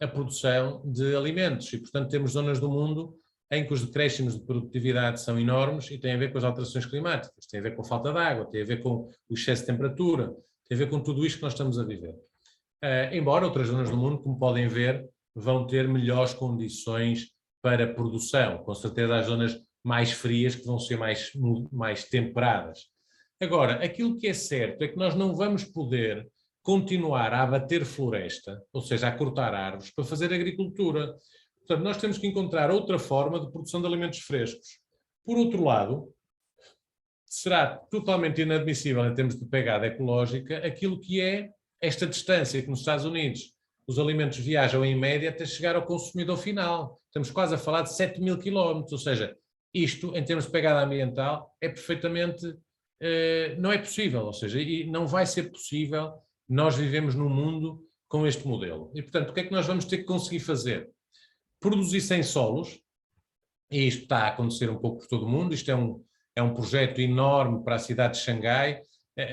a produção de alimentos. E, portanto, temos zonas do mundo em que os decréscimos de produtividade são enormes e têm a ver com as alterações climáticas, têm a ver com a falta de água, têm a ver com o excesso de temperatura, têm a ver com tudo isto que nós estamos a viver. Embora outras zonas do mundo, como podem ver, vão ter melhores condições para produção. Com certeza as zonas mais frias que vão ser mais temperadas. Agora, aquilo que é certo é que nós não vamos poder continuar a abater floresta, ou seja, a cortar árvores, para fazer agricultura. Portanto, nós temos que encontrar outra forma de produção de alimentos frescos. Por outro lado, será totalmente inadmissível em termos de pegada ecológica aquilo que é esta distância que nos Estados Unidos os alimentos viajam em média até chegar ao consumidor final. Estamos quase a falar de 7.000 quilómetros, ou seja, isto em termos de pegada ambiental é perfeitamente, não é possível, ou seja, e não vai ser possível nós vivemos num mundo com este modelo. E portanto, o que é que nós vamos ter que conseguir fazer? Produzir sem solos, e isto está a acontecer um pouco por todo o mundo, isto é um projeto enorme para a cidade de Xangai.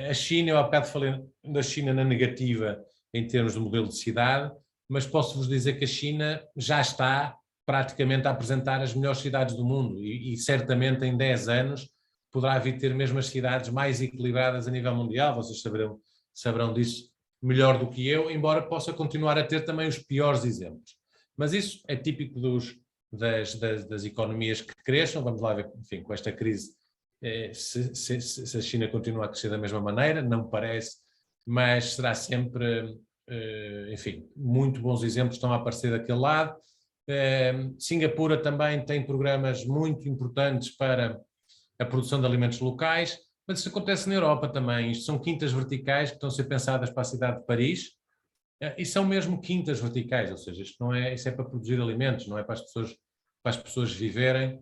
A China, eu há bocado falei da China na negativa em termos de modelo de cidade, mas posso-vos dizer que a China já está praticamente a apresentar as melhores cidades do mundo e certamente em 10 anos poderá vir ter mesmo as cidades mais equilibradas a nível mundial, vocês saberão disso melhor do que eu, embora possa continuar a ter também os piores exemplos. Mas isso é típico das economias que cresçam, vamos lá ver, enfim, com esta crise, se a China continua a crescer da mesma maneira, não parece, mas será sempre, enfim, muito bons exemplos estão a aparecer daquele lado. Singapura também tem programas muito importantes para a produção de alimentos locais, mas isso acontece na Europa também. Isto são quintas verticais que estão a ser pensadas para a cidade de Paris, e são mesmo quintas verticais, ou seja, isso é para produzir alimentos, não é para as pessoas viverem.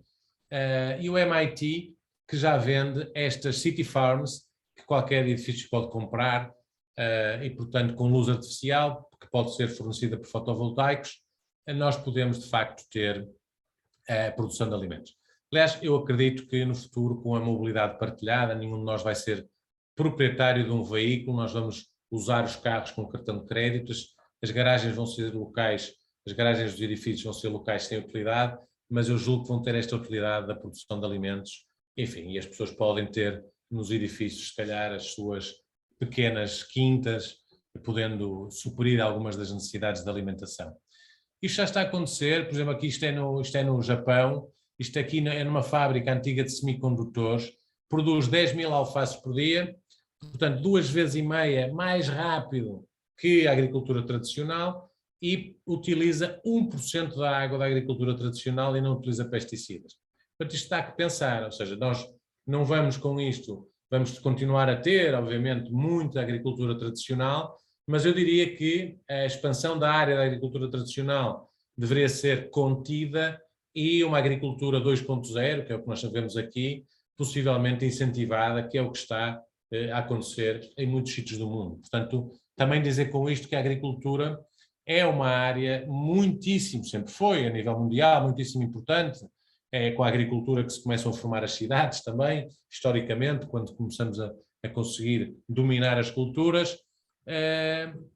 E o MIT, que já vende estas city farms, que qualquer edifício pode comprar, e portanto com luz artificial, que pode ser fornecida por fotovoltaicos, nós podemos de facto ter a produção de alimentos. Aliás, eu acredito que no futuro, com a mobilidade partilhada, nenhum de nós vai ser proprietário de um veículo, nós vamos usar os carros com cartão de crédito, as garagens vão ser locais, as garagens dos edifícios vão ser locais sem utilidade, mas eu julgo que vão ter esta utilidade da produção de alimentos, enfim, e as pessoas podem ter nos edifícios, se calhar, as suas pequenas quintas, podendo suprir algumas das necessidades de alimentação. Isto já está a acontecer, por exemplo, aqui isto é no Japão, isto aqui é numa fábrica antiga de semicondutores, produz 10.000 alfaces por dia, portanto 2,5 vezes mais rápido que a agricultura tradicional e utiliza 1% da água da agricultura tradicional e não utiliza pesticidas. Portanto, isto está a pensar, ou seja, nós não vamos com isto, vamos continuar a ter, obviamente, muita agricultura tradicional, mas eu diria que a expansão da área da agricultura tradicional deveria ser contida e uma agricultura 2.0, que é o que nós sabemos aqui, possivelmente incentivada, que é o que está a acontecer em muitos sítios do mundo. Portanto, também dizer com isto que a agricultura é uma área muitíssimo, sempre foi, a nível mundial, muitíssimo importante. É com a agricultura que se começam a formar as cidades também, historicamente, quando começamos a conseguir dominar as culturas.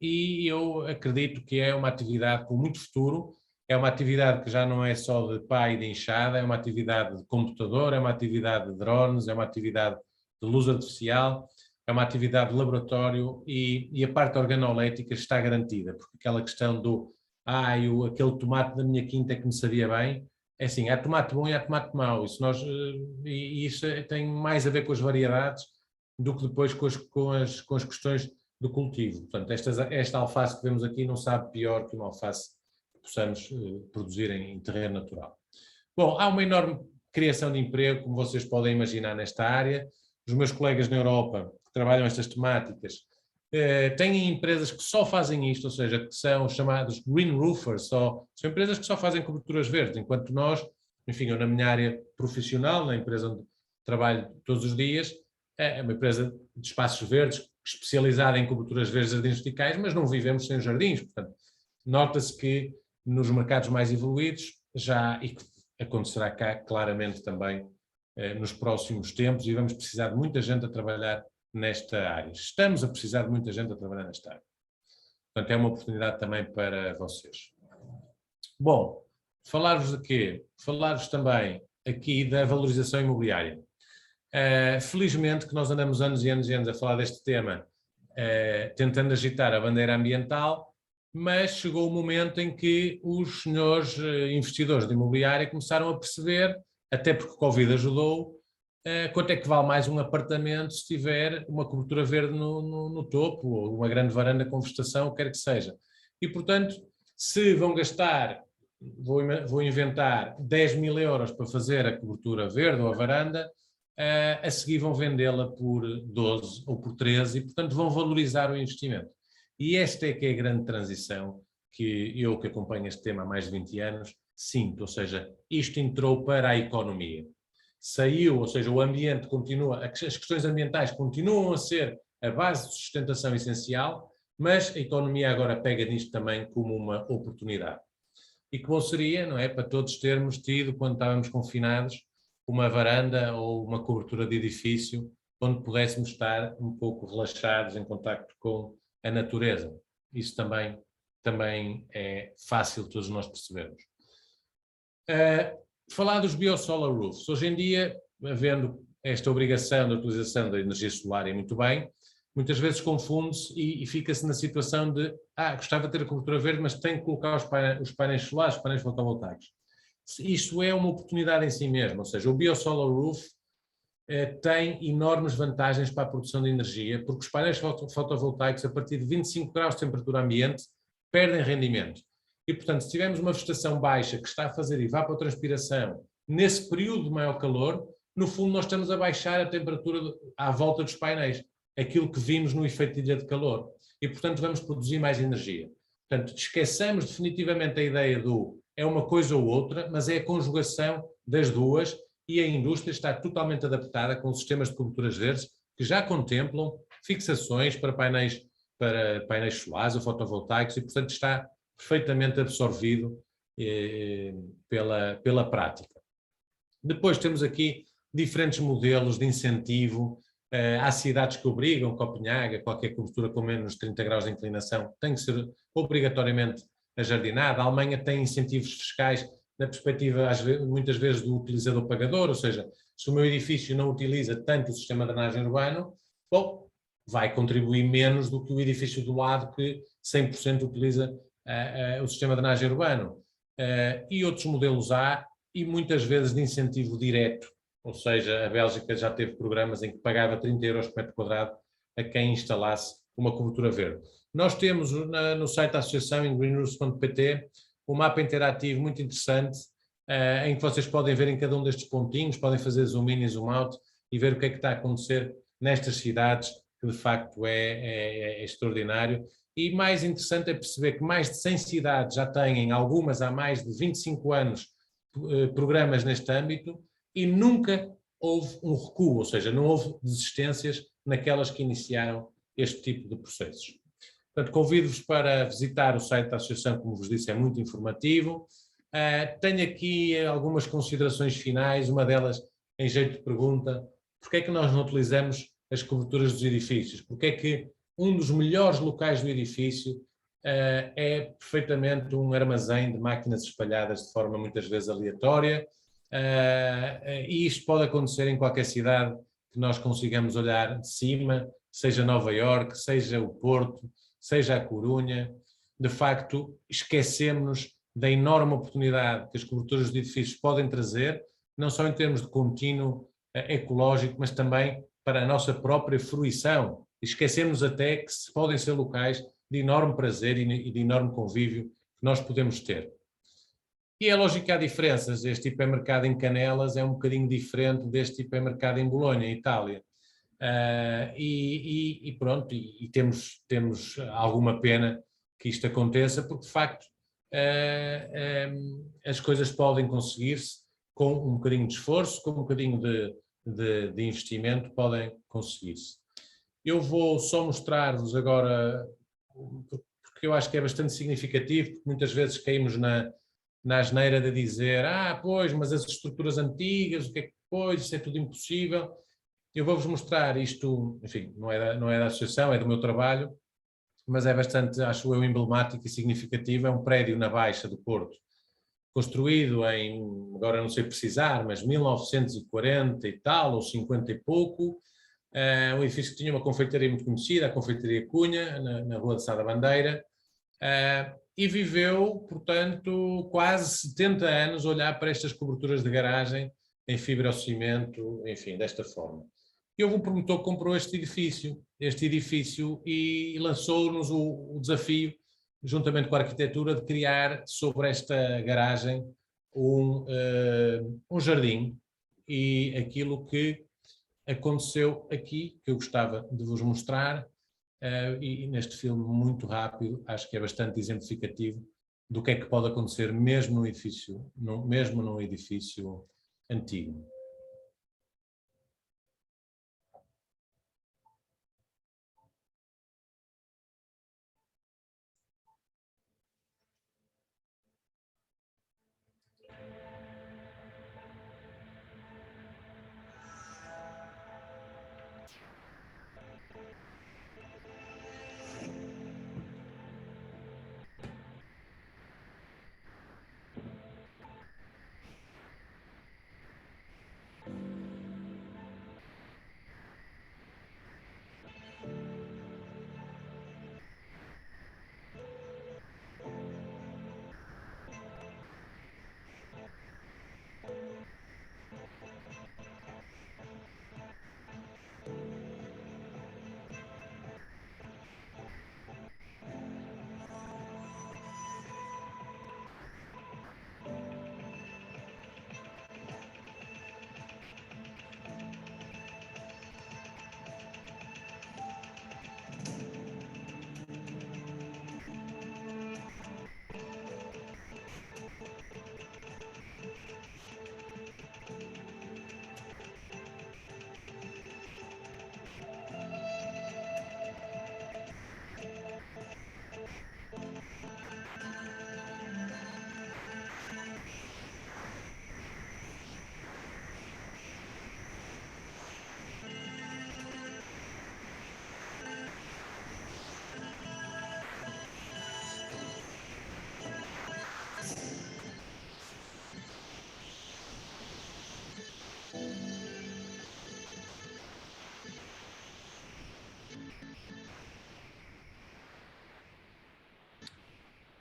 E eu acredito que é uma atividade com muito futuro, é uma atividade que já não é só de pá e de enxada, é uma atividade de computador, é uma atividade de drones, é uma atividade de luz artificial, é uma atividade de laboratório e a parte organolética está garantida, porque aquela questão do aquele tomate da minha quinta que me sabia bem, é assim, há tomate bom e há tomate mau, e isso tem mais a ver com as variedades do que depois com as questões do cultivo. Portanto, esta alface que vemos aqui não sabe pior que uma alface que possamos produzir em terreno natural. Bom, há uma enorme criação de emprego, como vocês podem imaginar, nesta área. Os meus colegas na Europa que trabalham estas temáticas têm empresas que só fazem isto, ou seja, que são chamados green roofers, são empresas que só fazem coberturas verdes, enquanto nós, enfim, eu na minha área profissional, na empresa onde trabalho todos os dias, é uma empresa de espaços verdes, especializada em coberturas verdes e jardins verticais, mas não vivemos sem jardins. Portanto, nota-se que nos mercados mais evoluídos e que acontecerá cá claramente também nos próximos tempos, e vamos precisar de muita gente a trabalhar nesta área. Estamos a precisar de muita gente a trabalhar nesta área. Portanto, é uma oportunidade também para vocês. Bom, falar-vos de quê? Falar-vos também aqui da valorização imobiliária. Felizmente que nós andamos anos e anos e anos a falar deste tema, tentando agitar a bandeira ambiental, mas chegou o momento em que os senhores investidores de imobiliária começaram a perceber, até porque o Covid ajudou, quanto é que vale mais um apartamento se tiver uma cobertura verde no topo, ou uma grande varanda com vegetação, o que quer que seja. E, portanto, se vão gastar, vou inventar 10.000 euros para fazer a cobertura verde ou a varanda, a seguir vão vendê-la por 12 ou por 13 e, portanto, vão valorizar o investimento. E esta é que é a grande transição que eu, que acompanho este tema há mais de 20 anos, sinto. Ou seja, isto entrou para a economia. Saiu, ou seja, o ambiente continua, as questões ambientais continuam a ser a base de sustentação essencial, mas a economia agora pega nisto também como uma oportunidade. E que bom seria, não é, para todos termos tido, quando estávamos confinados, uma varanda ou uma cobertura de edifício onde pudéssemos estar um pouco relaxados em contacto com a natureza. Isso também é fácil todos nós percebermos. Falar dos biosolar roofs. Hoje em dia, havendo esta obrigação da utilização da energia solar e muito bem, muitas vezes confunde-se e fica-se na situação de gostava de ter a cobertura verde, mas tem que colocar os painéis solares, os painéis fotovoltaicos. Isto é uma oportunidade em si mesmo, ou seja, o biosolar roof tem enormes vantagens para a produção de energia, porque os painéis fotovoltaicos, a partir de 25 graus de temperatura ambiente, perdem rendimento. E, portanto, se tivermos uma vegetação baixa que está a fazer evapotranspiração nesse período de maior calor, no fundo nós estamos a baixar a temperatura à volta dos painéis, aquilo que vimos no efeito de ilha de calor. E, portanto, vamos produzir mais energia. Portanto, esqueçamos definitivamente a ideia do é uma coisa ou outra, mas é a conjugação das duas e a indústria está totalmente adaptada com sistemas de coberturas verdes que já contemplam fixações para painéis solares ou fotovoltaicos e, portanto, está perfeitamente absorvido pela prática. Depois temos aqui diferentes modelos de incentivo. Há cidades que obrigam, Copenhaga, qualquer cobertura com menos de 30 graus de inclinação tem que ser obrigatoriamente ajardinada. A Alemanha tem incentivos fiscais na perspectiva, muitas vezes, do utilizador pagador, ou seja, se o meu edifício não utiliza tanto o sistema de drenagem urbano, bom, vai contribuir menos do que o edifício do lado que 100% utiliza o sistema de drenagem urbano. E outros modelos há, e muitas vezes de incentivo direto, ou seja, a Bélgica já teve programas em que pagava 30 euros por metro quadrado a quem instalasse uma cobertura verde. Nós temos no site da associação, em greenroofs.pt, um mapa interativo muito interessante, em que vocês podem ver em cada um destes pontinhos, podem fazer zoom in e zoom out e ver o que é que está a acontecer nestas cidades, que de facto é extraordinário. E mais interessante é perceber que mais de 100 cidades já têm, algumas há mais de 25 anos, programas neste âmbito e nunca houve um recuo, ou seja, não houve desistências naquelas que iniciaram este tipo de processos. Portanto, convido-vos para visitar o site da associação, como vos disse, é muito informativo. Tenho aqui algumas considerações finais, uma delas em jeito de pergunta: porque é que nós não utilizamos as coberturas dos edifícios? Porque é que um dos melhores locais do edifício é perfeitamente um armazém de máquinas espalhadas de forma muitas vezes aleatória, e isto pode acontecer em qualquer cidade que nós consigamos olhar de cima, seja Nova Iorque, seja o Porto, seja a Corunha. De facto, esquecemos da enorme oportunidade que as coberturas de edifícios podem trazer, não só em termos de contínuo ecológico, mas também para a nossa própria fruição. Esquecemos até que podem ser locais de enorme prazer e de enorme convívio que nós podemos ter. E é lógico que há diferenças. Este hipermercado em Canelas é um bocadinho diferente deste hipermercado em Bolonha, em Itália. E pronto, e temos alguma pena que isto aconteça, porque de facto as coisas podem conseguir-se com um bocadinho de esforço, com um bocadinho de investimento, podem conseguir-se. Eu vou só mostrar-vos agora, porque eu acho que é bastante significativo, porque muitas vezes caímos na asneira de dizer pois, mas as estruturas antigas, o que é que depois, isso é tudo impossível. Eu vou-vos mostrar isto, enfim, não é da associação, é do meu trabalho, mas é bastante, acho eu, emblemático e significativo. É um prédio na Baixa do Porto, construído em, agora não sei precisar, mas 1940 e tal, ou 50 e pouco, um edifício que tinha uma confeitaria muito conhecida, a Confeitaria Cunha, na Rua de Sá da Bandeira, e viveu, portanto, quase 70 anos a olhar para estas coberturas de garagem em fibrocimento, enfim, desta forma. E houve um promotor que comprou este edifício e lançou-nos o desafio, juntamente com a arquitetura, de criar sobre esta garagem um jardim. E aquilo que aconteceu aqui, que eu gostava de vos mostrar, e neste filme muito rápido, acho que é bastante exemplificativo do que é que pode acontecer mesmo num edifício antigo.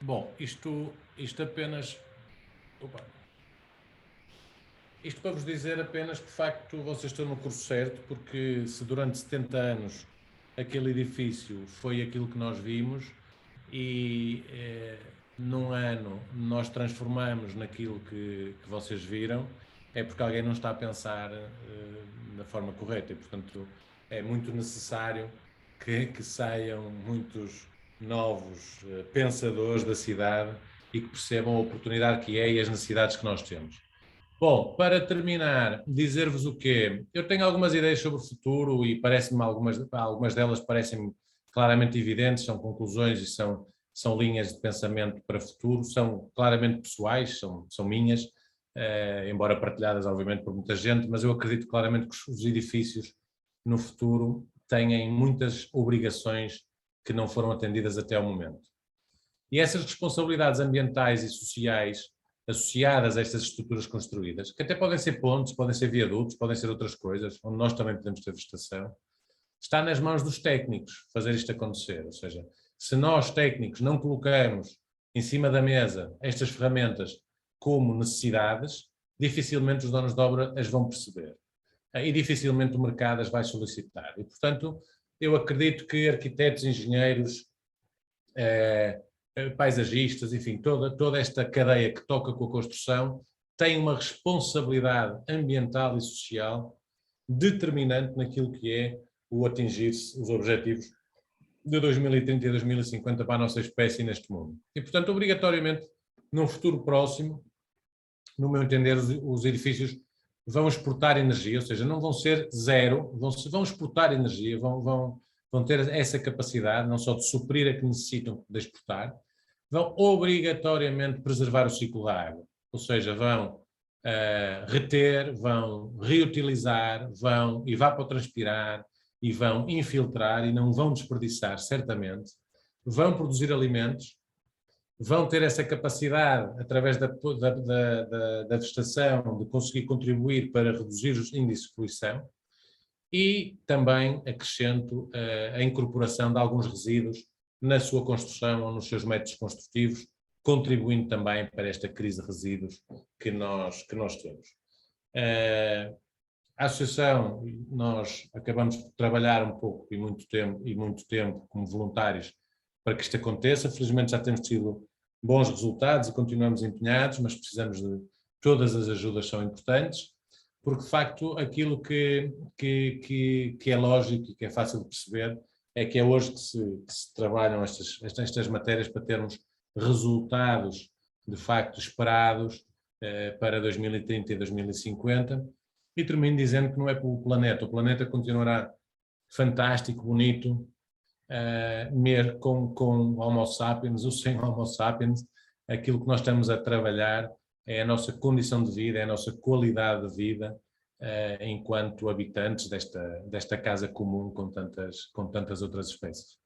Bom, isto apenas... Opa. Isto para vos dizer apenas que, de facto, vocês estão no curso certo, porque se durante 70 anos aquele edifício foi aquilo que nós vimos e num ano nós transformamos naquilo que vocês viram, é porque alguém não está a pensar da forma correta e, portanto, é muito necessário que saiam muitos novos pensadores da cidade e que percebam a oportunidade que é e as necessidades que nós temos. Bom, para terminar, dizer-vos o quê? Eu tenho algumas ideias sobre o futuro e parece-me algumas delas parecem claramente evidentes, são conclusões e são linhas de pensamento para o futuro, são claramente pessoais, são minhas, embora partilhadas obviamente por muita gente, mas eu acredito claramente que os edifícios no futuro têm muitas obrigações que não foram atendidas até ao momento. E essas responsabilidades ambientais e sociais associadas a estas estruturas construídas, que até podem ser pontes, podem ser viadutos, podem ser outras coisas, onde nós também podemos ter vegetação, está nas mãos dos técnicos fazer isto acontecer. Ou seja, se nós técnicos não colocamos em cima da mesa estas ferramentas como necessidades, dificilmente os donos de obra as vão perceber. E dificilmente o mercado as vai solicitar. E, portanto, eu acredito que arquitetos, engenheiros, paisagistas, enfim, toda esta cadeia que toca com a construção tem uma responsabilidade ambiental e social determinante naquilo que é o atingir-se os objetivos de 2030 e 2050 para a nossa espécie neste mundo. E, portanto, obrigatoriamente, num futuro próximo, no meu entender, os edifícios vão exportar energia, ou seja, não vão ser zero, vão exportar energia, vão ter essa capacidade, não só de suprir a que necessitam de exportar, vão obrigatoriamente preservar o ciclo da água, ou seja, vão reter, vão reutilizar, vão evapotranspirar e vão infiltrar e não vão desperdiçar, certamente, vão produzir alimentos, vão ter essa capacidade, através da vegetação, de conseguir contribuir para reduzir os índices de poluição e também acrescento a incorporação de alguns resíduos na sua construção ou nos seus métodos construtivos, contribuindo também para esta crise de resíduos que nós temos. A associação, nós acabamos de trabalhar um pouco e muito tempo como voluntários para que isto aconteça. Felizmente já temos tido bons resultados e continuamos empenhados, mas precisamos de todas as ajudas, são importantes, porque de facto aquilo que é lógico e que é fácil de perceber é que é hoje que se trabalham estas matérias para termos resultados de facto esperados para 2030 e 2050, e termino dizendo que não é pelo planeta. O planeta continuará fantástico, bonito, mesmo com Homo sapiens ou sem Homo sapiens. Aquilo que nós estamos a trabalhar é a nossa condição de vida, é a nossa qualidade de vida enquanto habitantes desta casa comum com tantas outras espécies.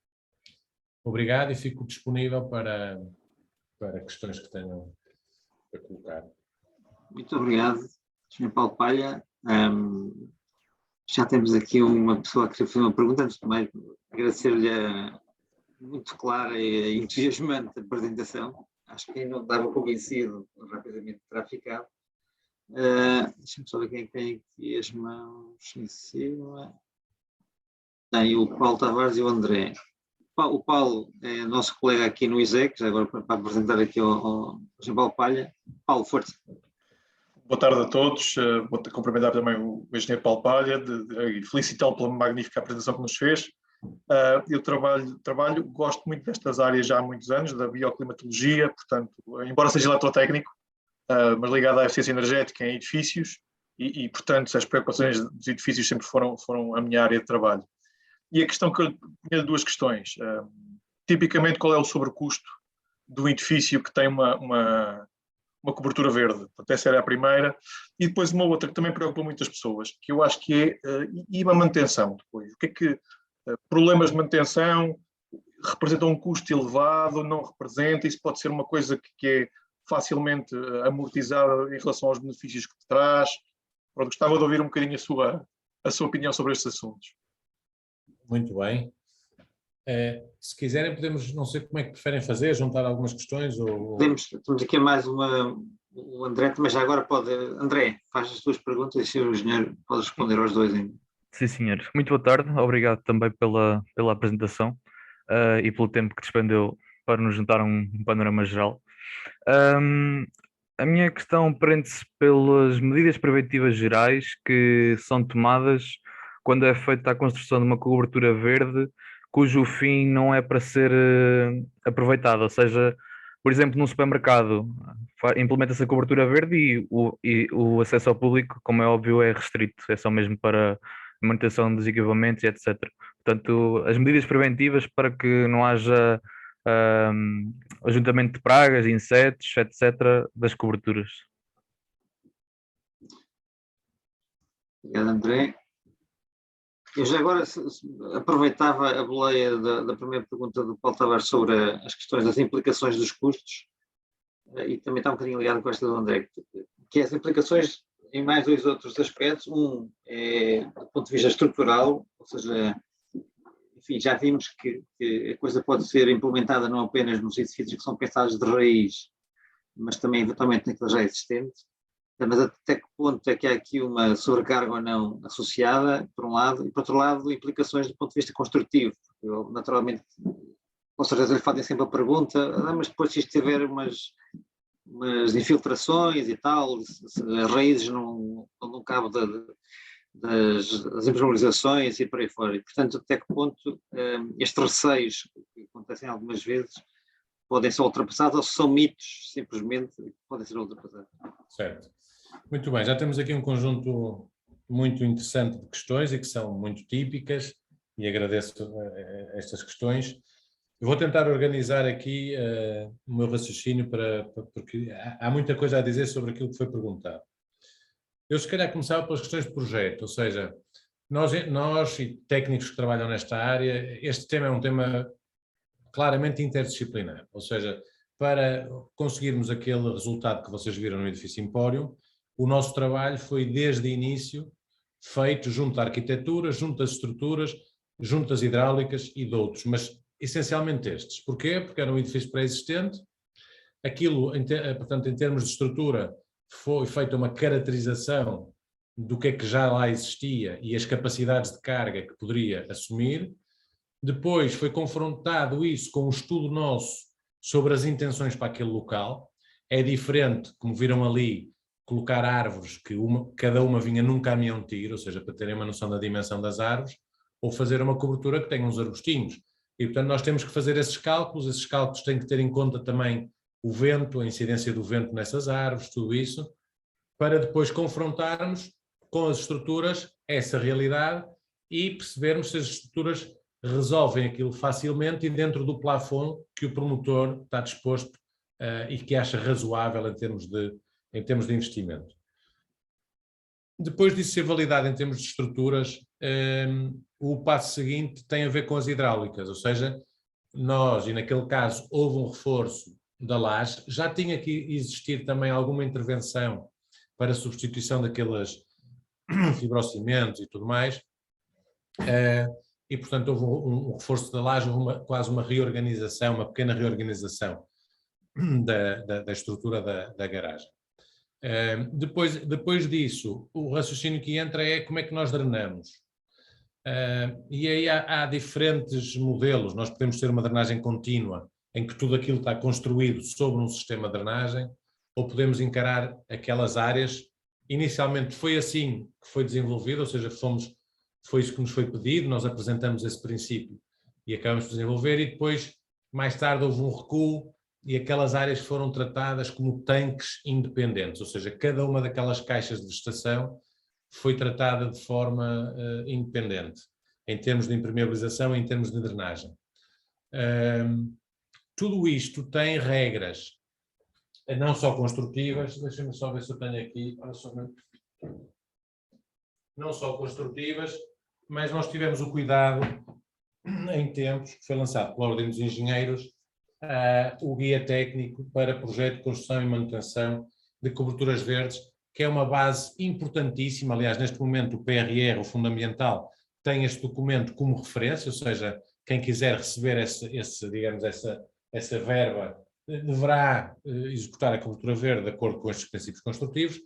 Obrigado, e fico disponível para questões que tenham a colocar. Muito obrigado, Sr. Paulo Palha. Já temos aqui uma pessoa que queria fazer uma pergunta. Antes de mais, agradecer-lhe a muito clara e entusiasmante apresentação. Acho que quem não estava convencido rapidamente terá ficado. Deixa-me só ver quem tem aqui as mãos em cima. Tem o Paulo Tavares e o André. O Paulo é nosso colega aqui no ISEC, já agora para apresentar aqui ao Sr. Paulo Palha. Paulo, força. Boa tarde a todos. Vou cumprimentar também o engenheiro Paulo Palha e felicitá-lo pela magnífica apresentação que nos fez. Eu gosto muito destas áreas já há muitos anos, da bioclimatologia, portanto, embora seja eletrotécnico, mas ligado à eficiência energética em edifícios e portanto, as preocupações dos edifícios sempre foram a minha área de trabalho. E a questão que eu tinha, duas questões. Tipicamente, qual é o sobrecusto de um edifício que tem uma cobertura verde? Portanto, essa era a primeira. E depois uma outra que também preocupa muitas pessoas, que eu acho que é e uma manutenção depois. O que é que problemas de manutenção representam um custo elevado, não representa? Isso pode ser uma coisa que é facilmente amortizada em relação aos benefícios que te traz. Pronto, gostava de ouvir um bocadinho a sua opinião sobre estes assuntos. Muito bem. Se quiserem, podemos, não sei como é que preferem fazer, juntar algumas questões ou... Temos aqui mais uma, o André, mas já agora pode... André, faz as tuas perguntas e se o engenheiro pode responder aos dois ainda. Sim, senhor. Muito boa tarde. Obrigado também pela apresentação e pelo tempo que despendeu para nos juntar um panorama geral. A minha questão prende-se pelas medidas preventivas gerais que são tomadas quando é feita a construção de uma cobertura verde cujo fim não é para ser aproveitado. Ou seja, por exemplo, num supermercado implementa-se a cobertura verde e o acesso ao público, como é óbvio, é restrito. É só mesmo para manutenção dos equipamentos, etc. Portanto, as medidas preventivas para que não haja ajuntamento de pragas, insetos, etc., das coberturas. Obrigado, André. Eu já agora aproveitava a boleia da primeira pergunta do Paulo Tavares sobre as questões das implicações dos custos e também está um bocadinho ligado com esta do André, que é as implicações em mais dois outros aspectos. Um é do ponto de vista estrutural, ou seja, enfim, já vimos que a coisa pode ser implementada não apenas nos edifícios que são pensados de raiz, mas também eventualmente naqueles já existentes. Mas até que ponto é que há aqui uma sobrecarga ou não associada, por um lado, e por outro lado, implicações do ponto de vista construtivo. Eu, naturalmente, com certeza lhe fazem sempre a pergunta, mas depois se isto tiver umas infiltrações e tal, se as raízes não cabem das impermeabilizações e por aí fora. E, portanto, até que ponto estes receios, que acontecem algumas vezes, podem ser ultrapassados ou são mitos, simplesmente, que podem ser ultrapassados. Certo. Muito bem, já temos aqui um conjunto muito interessante de questões e que são muito típicas e agradeço estas questões. Eu vou tentar organizar aqui o meu raciocínio porque há muita coisa a dizer sobre aquilo que foi perguntado. Eu se calhar começava pelas questões de projeto, ou seja, nós e técnicos que trabalham nesta área, este tema é um tema claramente interdisciplinar, ou seja, para conseguirmos aquele resultado que vocês viram no edifício Empório, o nosso trabalho foi desde o início feito junto à arquitetura, junto às estruturas, junto às hidráulicas e de outros, mas essencialmente estes. Porquê? Porque era um edifício pré-existente, aquilo, portanto, em termos de estrutura, foi feita uma caracterização do que é que já lá existia e as capacidades de carga que poderia assumir. Depois foi confrontado isso com um estudo nosso sobre as intenções para aquele local. É diferente, como viram ali, colocar árvores que cada uma vinha num caminhão de tiro, ou seja, para terem uma noção da dimensão das árvores, ou fazer uma cobertura que tenha uns arbustinhos. E, portanto, nós temos que fazer esses cálculos têm que ter em conta também o vento, a incidência do vento nessas árvores, tudo isso, para depois confrontarmos com as estruturas essa realidade e percebermos se as estruturas resolvem aquilo facilmente e dentro do plafond que o promotor está disposto e que acha razoável em termos de investimento. Depois disso ser validado em termos de estruturas, o passo seguinte tem a ver com as hidráulicas, ou seja, nós, e naquele caso houve um reforço da laje, já tinha que existir também alguma intervenção para a substituição daqueles fibrocimentos e tudo mais, e portanto houve um reforço da laje, quase uma reorganização, uma pequena reorganização da estrutura da garagem. Depois disso, o raciocínio que entra é como é que nós drenamos. E aí há diferentes modelos. Nós podemos ter uma drenagem contínua, em que tudo aquilo está construído sobre um sistema de drenagem, ou podemos encarar aquelas áreas. Inicialmente foi assim que foi desenvolvido, ou seja, foi isso que nos foi pedido, nós apresentamos esse princípio e acabamos de desenvolver, e depois, mais tarde, houve um recuo e aquelas áreas foram tratadas como tanques independentes, ou seja, cada uma daquelas caixas de vegetação foi tratada de forma independente, em termos de impermeabilização e em termos de drenagem. Tudo isto tem regras, não só construtivas, deixem-me só ver se eu tenho aqui, não só construtivas, mas nós tivemos o cuidado, em tempos, que foi lançado pela Ordem dos Engenheiros, o Guia Técnico para Projeto de Construção e Manutenção de Coberturas Verdes, que é uma base importantíssima. Aliás, neste momento o PRR, o Fundo Ambiental, tem este documento como referência, ou seja, quem quiser receber essa verba deverá executar a cobertura verde de acordo com estes princípios construtivos,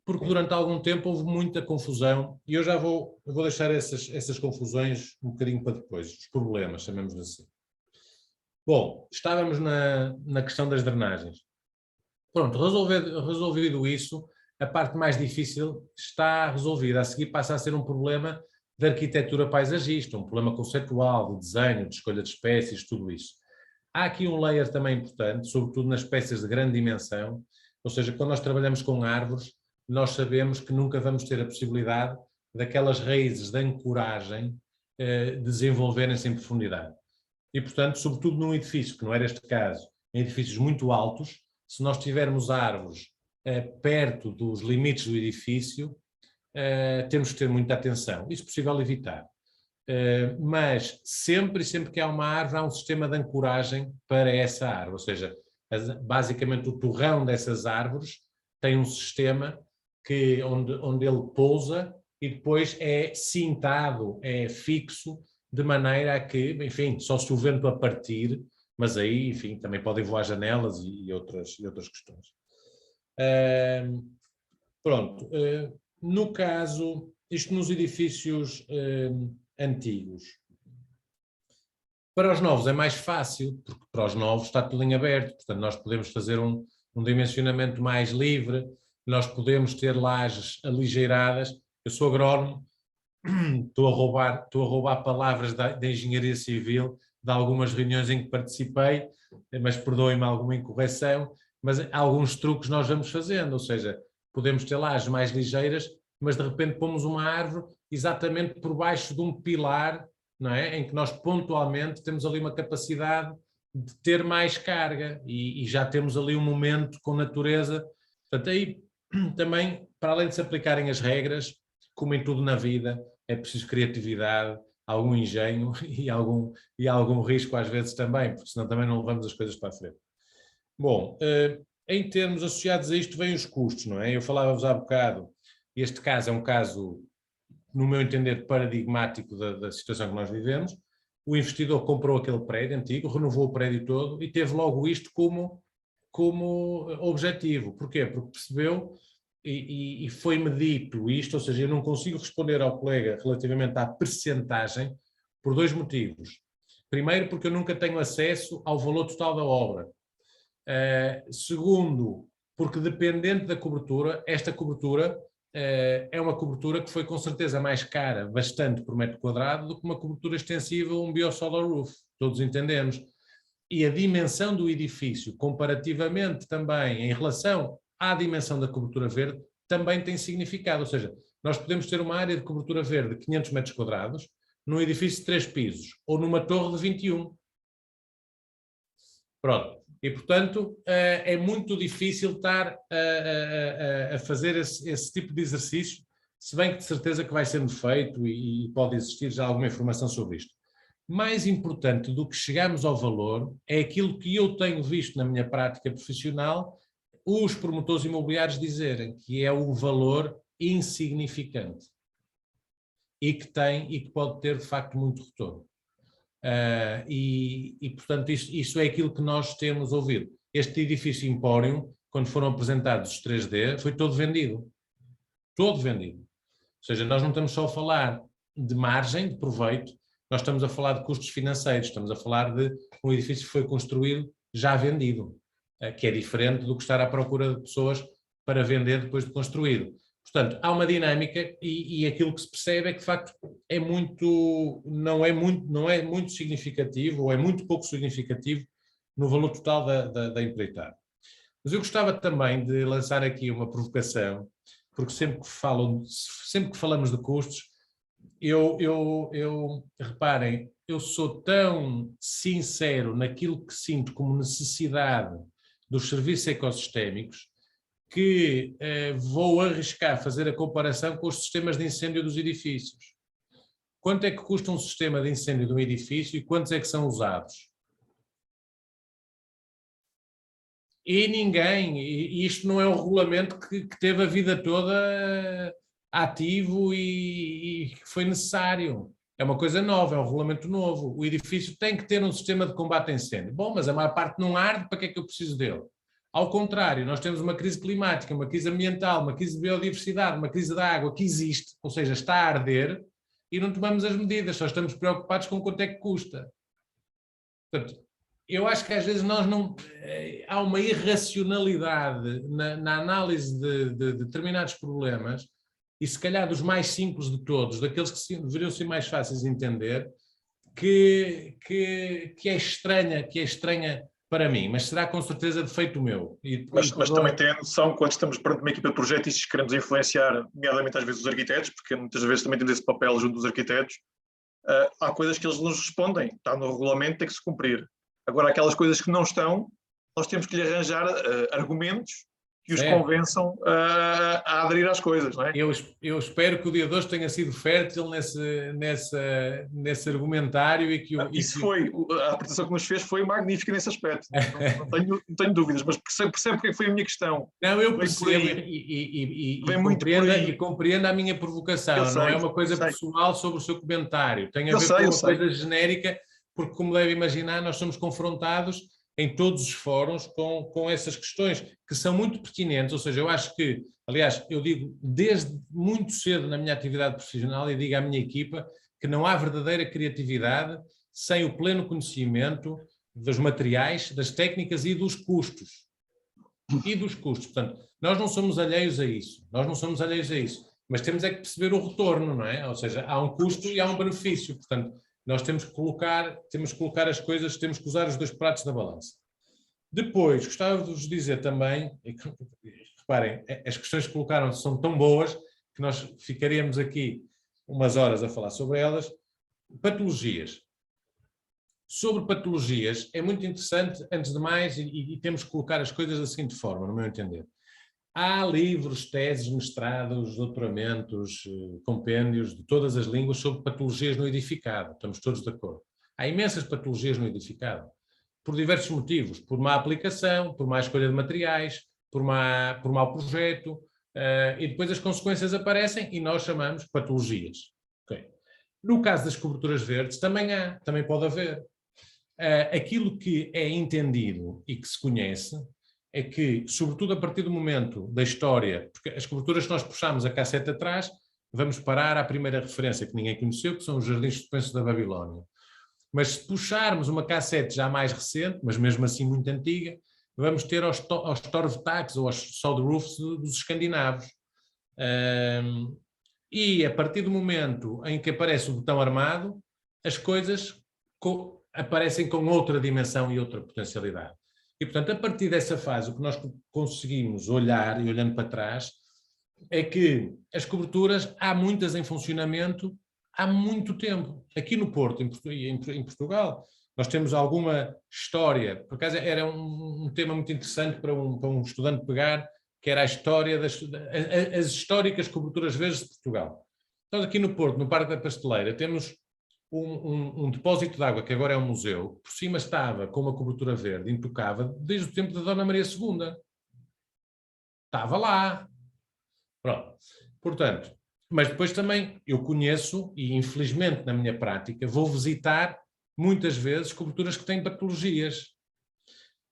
porque durante algum tempo houve muita confusão, e eu já vou deixar essas confusões um bocadinho para depois, os problemas, chamemos assim. Bom, estávamos na questão das drenagens. Pronto, resolvido isso, a parte mais difícil está resolvida. A seguir passa a ser um problema de arquitetura paisagista, um problema conceitual, de desenho, de escolha de espécies, tudo isso. Há aqui um layer também importante, sobretudo nas espécies de grande dimensão, ou seja, quando nós trabalhamos com árvores, nós sabemos que nunca vamos ter a possibilidade daquelas raízes de ancoragem desenvolverem-se em profundidade. E, portanto, sobretudo num edifício, que não era este caso, em edifícios muito altos, se nós tivermos árvores perto dos limites do edifício, temos que ter muita atenção. Isso é possível evitar. Mas sempre que há uma árvore, há um sistema de ancoragem para essa árvore. Ou seja, basicamente o torrão dessas árvores tem um sistema onde ele pousa e depois é cintado, é fixo, de maneira a que, enfim, só se o vento a partir, mas aí, enfim, também podem voar janelas e outras questões. Pronto. No caso, isto nos edifícios antigos. Para os novos é mais fácil, porque para os novos está tudo em aberto, portanto nós podemos fazer um dimensionamento mais livre, nós podemos ter lajes aligeiradas. Eu sou agrónomo, estou a roubar palavras da engenharia civil de algumas reuniões em que participei, mas perdoem-me alguma incorreção, mas alguns truques nós vamos fazendo, ou seja, podemos ter lajes mais ligeiras, mas de repente pomos uma árvore exatamente por baixo de um pilar, não é? Em que nós pontualmente temos ali uma capacidade de ter mais carga e já temos ali um momento com natureza. Portanto, aí também, para além de se aplicarem as regras, como em tudo na vida, é preciso criatividade, algum engenho e algum risco às vezes também, porque senão também não levamos as coisas para a frente. Bom, em termos associados a isto vêm os custos, não é? Eu falava-vos há bocado, este caso é um caso, no meu entender, paradigmático da situação que nós vivemos. O investidor comprou aquele prédio antigo, renovou o prédio todo e teve logo isto como objetivo. Porquê? Porque percebeu e foi-me dito isto, ou seja, eu não consigo responder ao colega relativamente à percentagem por 2 motivos. Primeiro, porque eu nunca tenho acesso ao valor total da obra. Segundo, porque dependente da cobertura, esta cobertura é uma cobertura que foi com certeza mais cara, bastante por metro quadrado, do que uma cobertura extensiva, um biosolar roof, todos entendemos. E a dimensão do edifício, comparativamente também em relação à dimensão da cobertura verde, também tem significado. Ou seja, nós podemos ter uma área de cobertura verde de 500 metros quadrados num edifício de 3 pisos ou numa torre de 21. Pronto. E, portanto, é muito difícil estar a fazer esse tipo de exercício, se bem que de certeza que vai sendo feito e pode existir já alguma informação sobre isto. Mais importante do que chegarmos ao valor é aquilo que eu tenho visto na minha prática profissional os promotores imobiliários dizerem, que é o valor insignificante e que pode ter de facto muito retorno. Portanto, isso é aquilo que nós temos ouvido. Este edifício Empório, quando foram apresentados os 3D, foi todo vendido. Todo vendido. Ou seja, nós não estamos só a falar de margem, de proveito, nós estamos a falar de custos financeiros, estamos a falar de um edifício que foi construído já vendido, que é diferente do que estar à procura de pessoas para vender depois de construído. Portanto, há uma dinâmica e aquilo que se percebe é que, de facto, não é muito significativo, ou é muito pouco significativo no valor total da empreitada. Mas eu gostava também de lançar aqui uma provocação, porque sempre que falamos de custos, reparem, eu sou tão sincero naquilo que sinto como necessidade dos serviços ecossistémicos que vou arriscar fazer a comparação com os sistemas de incêndio dos edifícios. Quanto é que custa um sistema de incêndio de um edifício e quantos é que são usados? E isto não é um regulamento que teve a vida toda ativo e que foi necessário. É uma coisa nova, é um regulamento novo. O edifício tem que ter um sistema de combate a incêndio. Bom, mas a maior parte não arde, para que é que eu preciso dele? Ao contrário, nós temos uma crise climática, uma crise ambiental, uma crise de biodiversidade, uma crise da água que existe, ou seja, está a arder e não tomamos as medidas, só estamos preocupados com quanto é que custa. Portanto, eu acho que às vezes há uma irracionalidade na análise de determinados problemas e se calhar dos mais simples de todos, daqueles que deveriam ser mais fáceis de entender, que é estranha para mim, mas será com certeza defeito meu. Mas também tem a noção, quando estamos perante uma equipa de projetos e queremos influenciar, nomeadamente às vezes os arquitetos, porque muitas vezes também temos esse papel junto dos arquitetos, há coisas que eles nos respondem, está no regulamento, tem que se cumprir. Agora, aquelas coisas que não estão, nós temos que lhe arranjar argumentos que os convençam a aderir às coisas, não é? Eu espero que o dia de hoje tenha sido fértil nesse argumentário e que... A apresentação que nos fez foi magnífica nesse aspecto, não tenho dúvidas, mas percebe porque foi a minha questão. Não, eu percebo e compreendo a minha provocação, não é uma coisa pessoal sobre o seu comentário, tem a ver com uma coisa genérica, porque como deve imaginar, nós somos confrontados em todos os fóruns com essas questões, que são muito pertinentes, ou seja, eu acho que, aliás, eu digo desde muito cedo na minha atividade profissional e digo à minha equipa que não há verdadeira criatividade sem o pleno conhecimento dos materiais, das técnicas e dos custos. Portanto, nós não somos alheios a isso, mas temos é que perceber o retorno, não é? Ou seja, há um custo e há um benefício, portanto, nós temos que colocar as coisas, temos que usar os dois pratos na balança. Depois, gostava de vos dizer também, reparem, as questões que colocaram são tão boas que nós ficaríamos aqui umas horas a falar sobre elas. Patologias. Sobre patologias, é muito interessante, antes de mais, e temos que colocar as coisas da seguinte forma, no meu entender. Há livros, teses, mestrados, doutoramentos, compêndios de todas as línguas sobre patologias no edificado, estamos todos de acordo. Há imensas patologias no edificado, por diversos motivos, por má aplicação, por má escolha de materiais, por mau projeto, e depois as consequências aparecem e nós chamamos patologias. Okay. No caso das coberturas verdes também pode haver. Aquilo que é entendido e que se conhece é que, sobretudo a partir do momento da história, porque as coberturas que nós puxámos a cassete atrás, vamos parar à primeira referência que ninguém conheceu, que são os Jardins Suspensos da Babilónia. Mas se puxarmos uma cassete já mais recente, mas mesmo assim muito antiga, vamos ter aos Torvtags ou aos Sodroofs dos escandinavos. E a partir do momento em que aparece o botão armado, as coisas aparecem com outra dimensão e outra potencialidade. E, portanto, a partir dessa fase, o que nós conseguimos olhar, e olhando para trás, é que as coberturas, há muitas em funcionamento há muito tempo. Aqui no Porto, em Portugal, nós temos alguma história. Por acaso era um tema muito interessante para um estudante pegar, que era a história as históricas coberturas verdes de Portugal. Nós aqui no Porto, no Parque da Pasteleira, temos um depósito de água, que agora é um museu, por cima estava com uma cobertura verde intocável desde o tempo da Dona Maria II. Estava lá. Pronto. Portanto, mas depois também eu conheço, e infelizmente na minha prática, vou visitar muitas vezes coberturas que têm patologias.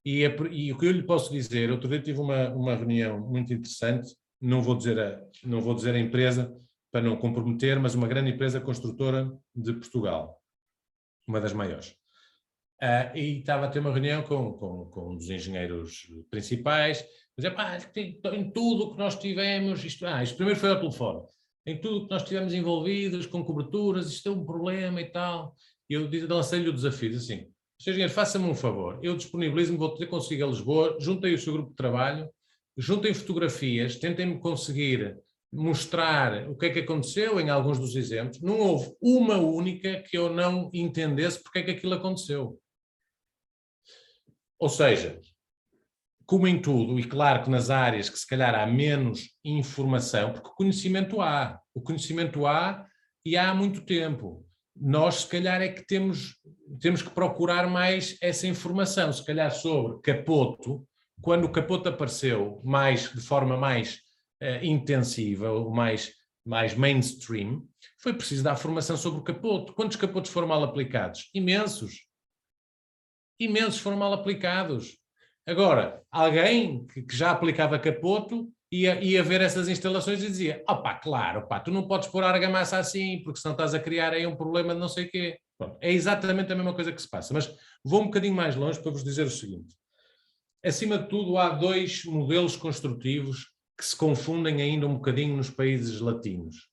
E o que eu lhe posso dizer, outro dia tive uma reunião muito interessante, não vou dizer a empresa para não comprometer, mas uma grande empresa construtora de Portugal, uma das maiores. E estava a ter uma reunião com um dos engenheiros principais, dizer, em tudo o que nós tivemos, isto primeiro foi ao telefone, em tudo o que nós tivemos envolvidos com coberturas, isto é um problema e tal. E eu lancei-lhe o desafio, assim, Sr. Engenheiro, faça-me um favor, eu disponibilizo-me, vou ter consigo a Lisboa, juntem o seu grupo de trabalho, juntem fotografias, tentem-me conseguir mostrar o que é que aconteceu em alguns dos exemplos. Não houve uma única que eu não entendesse porque é que aquilo aconteceu. Ou seja, como em tudo, e claro que nas áreas que se calhar há menos informação, porque o conhecimento há e há muito tempo. Nós, se calhar, é que temos que procurar mais essa informação, se calhar sobre capoto, quando o capoto apareceu de forma mais intensiva, ou mais mainstream, foi preciso dar formação sobre o capoto. Quantos capotos foram mal aplicados? Imensos. Imensos foram mal aplicados. Agora, alguém que já aplicava capoto ia ver essas instalações e dizia, claro, tu não podes pôr a argamassa assim, porque senão estás a criar aí um problema de não sei o quê. Pronto, é exatamente a mesma coisa que se passa, mas vou um bocadinho mais longe para vos dizer o seguinte. Acima de tudo, há dois modelos construtivos que se confundem ainda um bocadinho nos países latinos.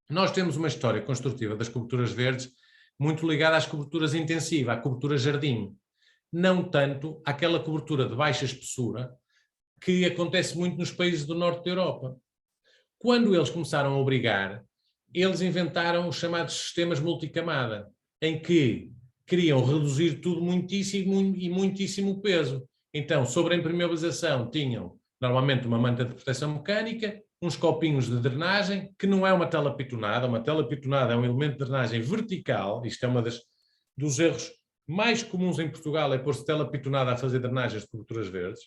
Nós temos uma história construtiva das coberturas verdes muito ligada às coberturas intensivas, à cobertura jardim. Não tanto àquela cobertura de baixa espessura que acontece muito nos países do norte da Europa. Quando eles começaram a obrigar, eles inventaram os chamados sistemas multicamada, em que queriam reduzir tudo muitíssimo e muitíssimo peso. Então, sobre a impermeabilização, tinham normalmente uma manta de proteção mecânica, uns copinhos de drenagem, que não é uma tela pitonada. Uma tela pitonada é um elemento de drenagem vertical. Isto é dos erros mais comuns em Portugal, é pôr-se tela pitonada a fazer drenagens de coberturas verdes.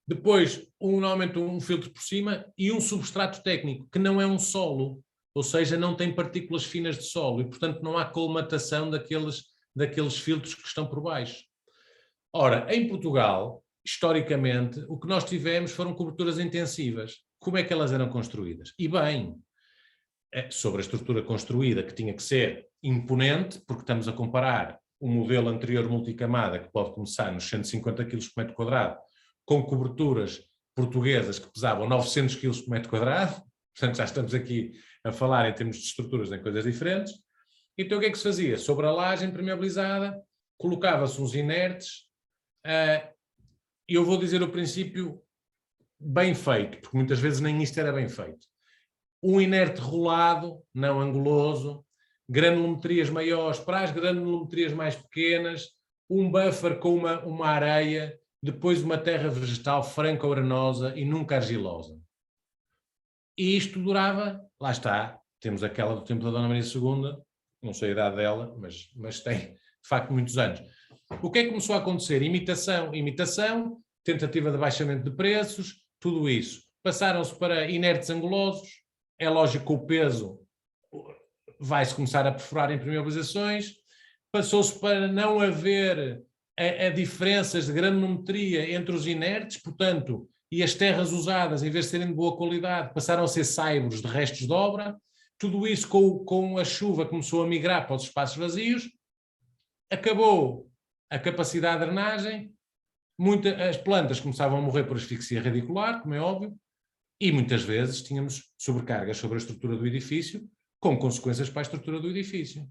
Depois, normalmente um filtro por cima e um substrato técnico, que não é um solo, ou seja, não tem partículas finas de solo e, portanto, não há colmatação daqueles filtros que estão por baixo. Ora, em Portugal, historicamente, o que nós tivemos foram coberturas intensivas. Como é que elas eram construídas? E bem, sobre a estrutura construída, que tinha que ser imponente, porque estamos a comparar o modelo anterior multicamada, que pode começar nos 150 kg por metro quadrado, com coberturas portuguesas que pesavam 900 kg por metro quadrado, portanto já estamos aqui a falar em termos de estruturas em coisas diferentes. Então o que é que se fazia? Sobre a laje impermeabilizada, colocava-se uns inertes, e eu vou dizer o princípio bem feito, porque muitas vezes nem isto era bem feito. Um inerte rolado, não anguloso, granulometrias maiores para as granulometrias mais pequenas, um buffer com uma areia, depois uma terra vegetal franco-arenosa e nunca argilosa. E isto durava, lá está, temos aquela do tempo da Dona Maria II, não sei a idade dela, mas tem de facto muitos anos. O que é que começou a acontecer? Imitação, tentativa de abaixamento de preços, tudo isso. Passaram-se para inertes angulosos, é lógico que o peso vai-se começar a perfurar impermeabilizações, passou-se para não haver a diferenças de granulometria entre os inertes, portanto, e as terras usadas, em vez de serem de boa qualidade, passaram a ser saibros de restos de obra. Tudo isso com a chuva começou a migrar para os espaços vazios, acabou a capacidade de drenagem, as plantas começavam a morrer por asfixia radicular, como é óbvio, e muitas vezes tínhamos sobrecargas sobre a estrutura do edifício, com consequências para a estrutura do edifício.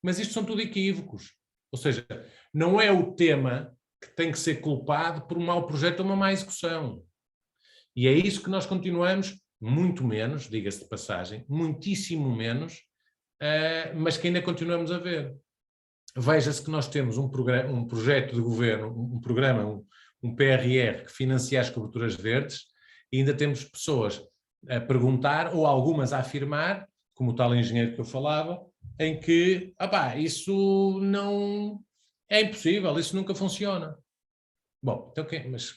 Mas isto são tudo equívocos. Ou seja, não é o tema que tem que ser culpado por um mau projeto ou uma má execução. E é isso que nós continuamos, muito menos, diga-se de passagem, muitíssimo menos, mas que ainda continuamos a ver. Veja-se que nós temos um projeto de governo, um programa, um PRR que financia as coberturas verdes, e ainda temos pessoas a perguntar, ou algumas a afirmar, como o tal engenheiro que eu falava, em que isso não é impossível, isso nunca funciona. Bom, então mas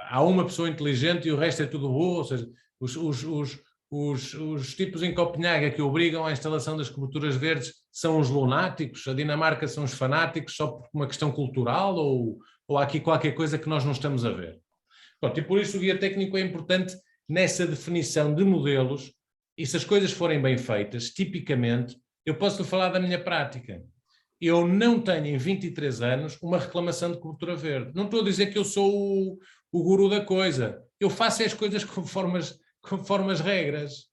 há uma pessoa inteligente e o resto é tudo burro, ou seja, os tipos em Copenhaga que obrigam à instalação das coberturas verdes são os lunáticos, a Dinamarca são os fanáticos só por uma questão cultural, ou há aqui qualquer coisa que nós não estamos a ver. Pronto, e por isso o guia técnico é importante nessa definição de modelos, e se as coisas forem bem feitas, tipicamente, eu posso falar da minha prática. Eu não tenho em 23 anos uma reclamação de cobertura verde. Não estou a dizer que eu sou o guru da coisa. Eu faço as coisas conforme as regras.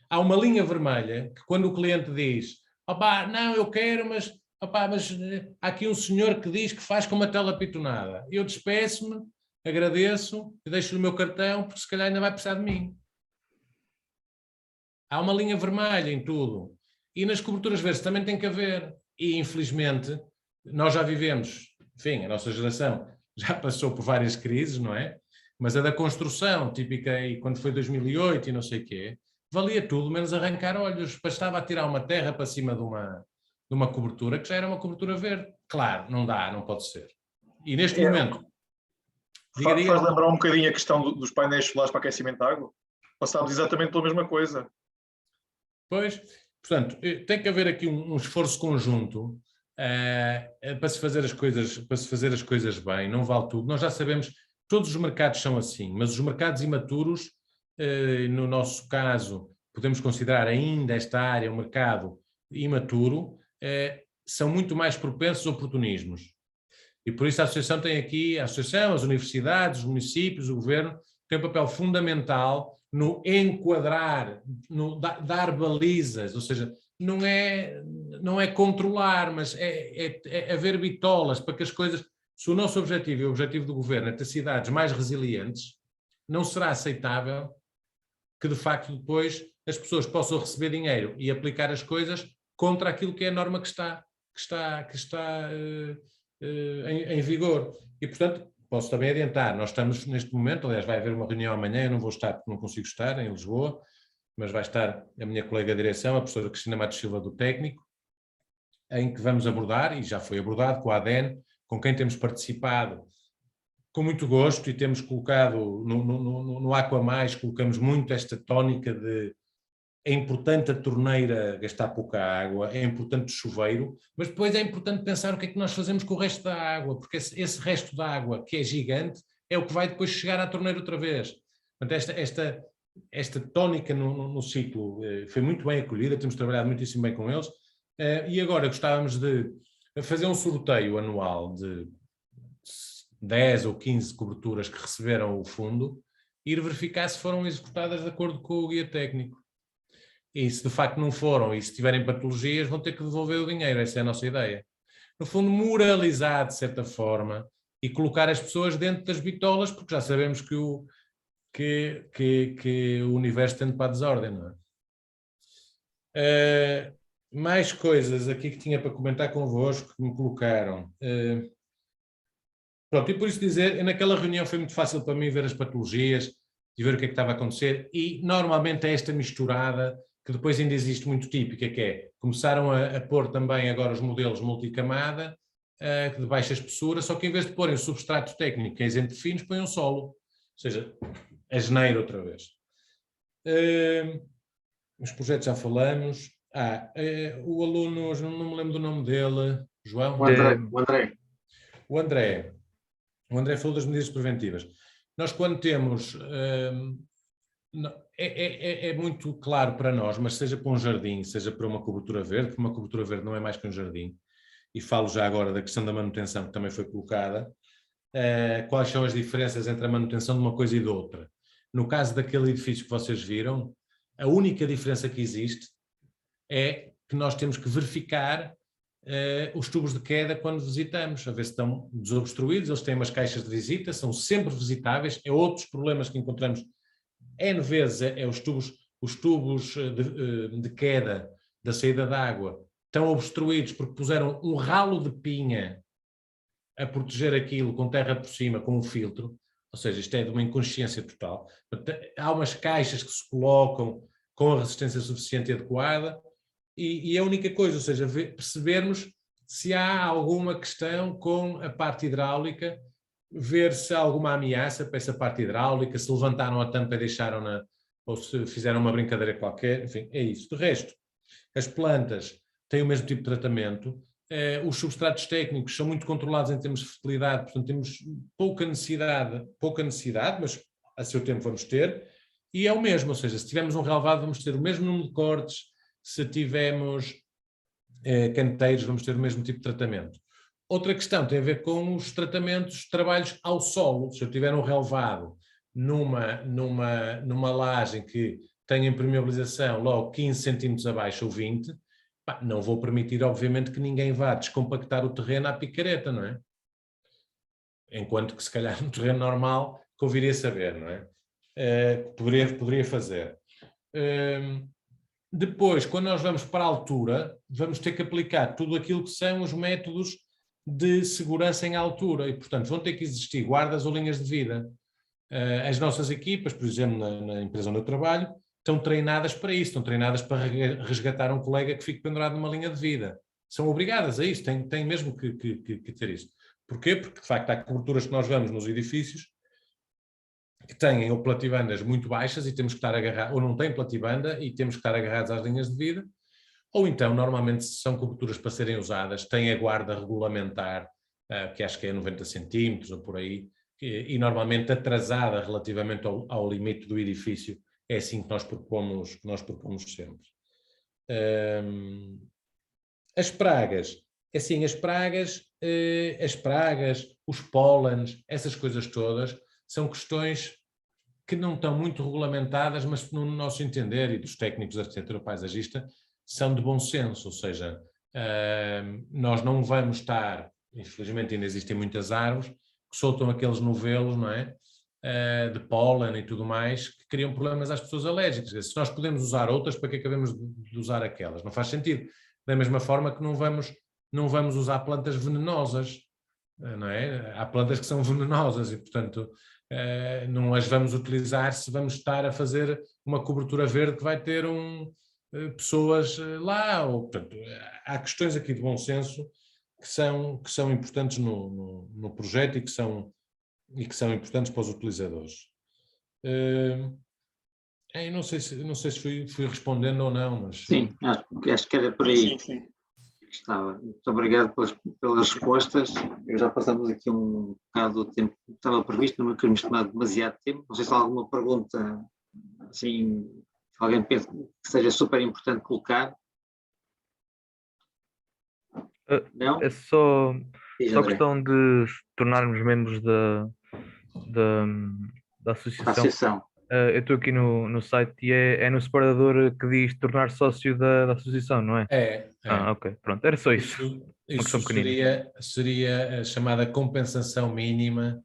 Há uma linha vermelha que quando o cliente diz não, eu quero, mas há aqui um senhor que diz que faz com uma tela pitonada. Eu despeço-me, agradeço e deixo-lhe o meu cartão, porque se calhar ainda vai precisar de mim. Há uma linha vermelha em tudo. E nas coberturas verdes também tem que haver. E, infelizmente, nós já vivemos, enfim, a nossa geração já passou por várias crises, não é? Mas a da construção, típica, e quando foi 2008 e não sei o quê, valia tudo menos arrancar olhos. Bastava tirar uma terra para cima de uma cobertura, que já era uma cobertura verde. Claro, não dá, não pode ser. E neste momento... Faz lembrar um bocadinho a questão dos painéis solares para aquecimento de água? Passámos exatamente pela mesma coisa. Pois, portanto, tem que haver aqui um esforço conjunto para se fazer as coisas bem, não vale tudo. Nós já sabemos, todos os mercados são assim, mas os mercados imaturos, no nosso caso, podemos considerar ainda esta área um mercado imaturo, são muito mais propensos a oportunismos. E por isso a associação tem aqui, as universidades, os municípios, o governo, tem um papel fundamental no enquadrar, no dar balizas, ou seja, não é controlar, mas é haver bitolas para que as coisas, se o nosso objetivo e o objetivo do governo é ter cidades mais resilientes, não será aceitável que de facto depois as pessoas possam receber dinheiro e aplicar as coisas contra aquilo que é a norma que está em vigor. E portanto, posso também adiantar, nós estamos neste momento, aliás vai haver uma reunião amanhã, eu não vou estar porque não consigo estar em Lisboa, mas vai estar a minha colega de direção, a professora Cristina Matos Silva do técnico, em que vamos abordar, e já foi abordado com a ADEN, com quem temos participado com muito gosto e temos colocado no Aqua Mais, colocamos muito esta tónica de é importante a torneira gastar pouca água, é importante o chuveiro, mas depois é importante pensar o que é que nós fazemos com o resto da água, porque esse resto da água, que é gigante, é o que vai depois chegar à torneira outra vez. Portanto, esta tónica no ciclo foi muito bem acolhida, temos trabalhado muitíssimo bem com eles, e agora gostávamos de fazer um sorteio anual de 10 ou 15 coberturas que receberam o fundo e ir verificar se foram executadas de acordo com o guia técnico. E se de facto não foram, e se tiverem patologias, vão ter que devolver o dinheiro, essa é a nossa ideia. No fundo, moralizar de certa forma e colocar as pessoas dentro das bitolas, porque já sabemos que o universo tende para a desordem, não é? Mais coisas aqui que tinha para comentar convosco, que me colocaram. Pronto, e por isso dizer, naquela reunião foi muito fácil para mim ver as patologias e ver o que é que estava a acontecer, e normalmente é esta misturada que depois ainda existe muito típica, que é, começaram a pôr também agora os modelos multicamada, de baixa espessura, só que em vez de porem o substrato técnico, que é isento de finos, põem um solo, ou seja, a geneira outra vez. Os projetos já falamos. O aluno, não me lembro do nome dele, João? O André. O André falou das medidas preventivas. Nós, quando temos... é muito claro para nós, mas seja para um jardim, seja para uma cobertura verde, que uma cobertura verde não é mais que um jardim, e falo já agora da questão da manutenção, que também foi colocada, quais são as diferenças entre a manutenção de uma coisa e de outra. No caso daquele edifício que vocês viram, a única diferença que existe é que nós temos que verificar os tubos de queda quando visitamos, a ver se estão desobstruídos. Eles têm umas caixas de visita, são sempre visitáveis. É outros problemas que encontramos N vezes, os tubos de queda da saída da água estão obstruídos porque puseram um ralo de pinha a proteger aquilo com terra por cima, com um filtro. Ou seja, isto é de uma inconsciência total. Há umas caixas que se colocam com a resistência suficiente e adequada, e a única coisa, ou seja, percebermos se há alguma questão com a parte hidráulica, ver se há alguma ameaça para essa parte hidráulica, se levantaram a tampa e deixaram-na, ou se fizeram uma brincadeira qualquer, enfim, é isso. De resto, as plantas têm o mesmo tipo de tratamento, os substratos técnicos são muito controlados em termos de fertilidade, portanto temos pouca necessidade, mas a seu tempo vamos ter, e é o mesmo, ou seja, se tivermos um relvado vamos ter o mesmo número de cortes, se tivermos canteiros vamos ter o mesmo tipo de tratamento. Outra questão tem a ver com os tratamentos, trabalhos ao solo. Se eu tiver um relvado numa laje que tenha impermeabilização logo 15 centímetros abaixo ou 20, não vou permitir, obviamente, que ninguém vá descompactar o terreno à picareta, não é? Enquanto que, se calhar, no terreno normal, conviria saber, não é? Poderia fazer. Depois, quando nós vamos para a altura, vamos ter que aplicar tudo aquilo que são os métodos de segurança em altura e, portanto, vão ter que existir guardas ou linhas de vida. As nossas equipas, por exemplo, na empresa onde eu trabalho, estão treinadas para isso, estão treinadas para resgatar um colega que fique pendurado numa linha de vida. São obrigadas a isso, têm mesmo que ter isso. Porquê? Porque, de facto, há coberturas que nós vamos nos edifícios que têm ou platibandas muito baixas e temos que estar agarrados, ou não têm platibanda e temos que estar agarrados às linhas de vida, ou então, normalmente, são coberturas para serem usadas, têm a guarda regulamentar, que acho que é 90 centímetros ou por aí, e normalmente atrasada relativamente ao limite do edifício. É assim que nós propomos sempre. As pragas, os pólenes, essas coisas todas, são questões que não estão muito regulamentadas, mas no nosso entender e dos técnicos da arquitetura paisagista, são de bom senso, ou seja, nós não vamos estar, infelizmente ainda existem muitas árvores, que soltam aqueles novelos, não é? De pólen e tudo mais, que criam problemas às pessoas alérgicas. Se nós podemos usar outras, para que acabemos de usar aquelas? Não faz sentido. Da mesma forma que não vamos usar plantas venenosas, não é? Há plantas que são venenosas e, portanto, não as vamos utilizar se vamos estar a fazer uma cobertura verde que vai ter pessoas lá. Portanto, há questões aqui de bom senso que são importantes no projeto e que são importantes para os utilizadores. Não sei se fui respondendo ou não, mas... Sim, acho que era por aí. Sim. Estava. Muito obrigado pelas respostas. Eu já passamos aqui um bocado do tempo que estava previsto, não queremos tomar demasiado tempo. Não sei se há alguma pergunta, assim, que alguém pensa que seja super importante colocar. Não? É só André. questão de tornarmos membros da Da associação. associação. Eu estou aqui no site e é no separador que diz tornar sócio da associação, não é? É. Ok, pronto, era só isso. Isso seria a chamada compensação mínima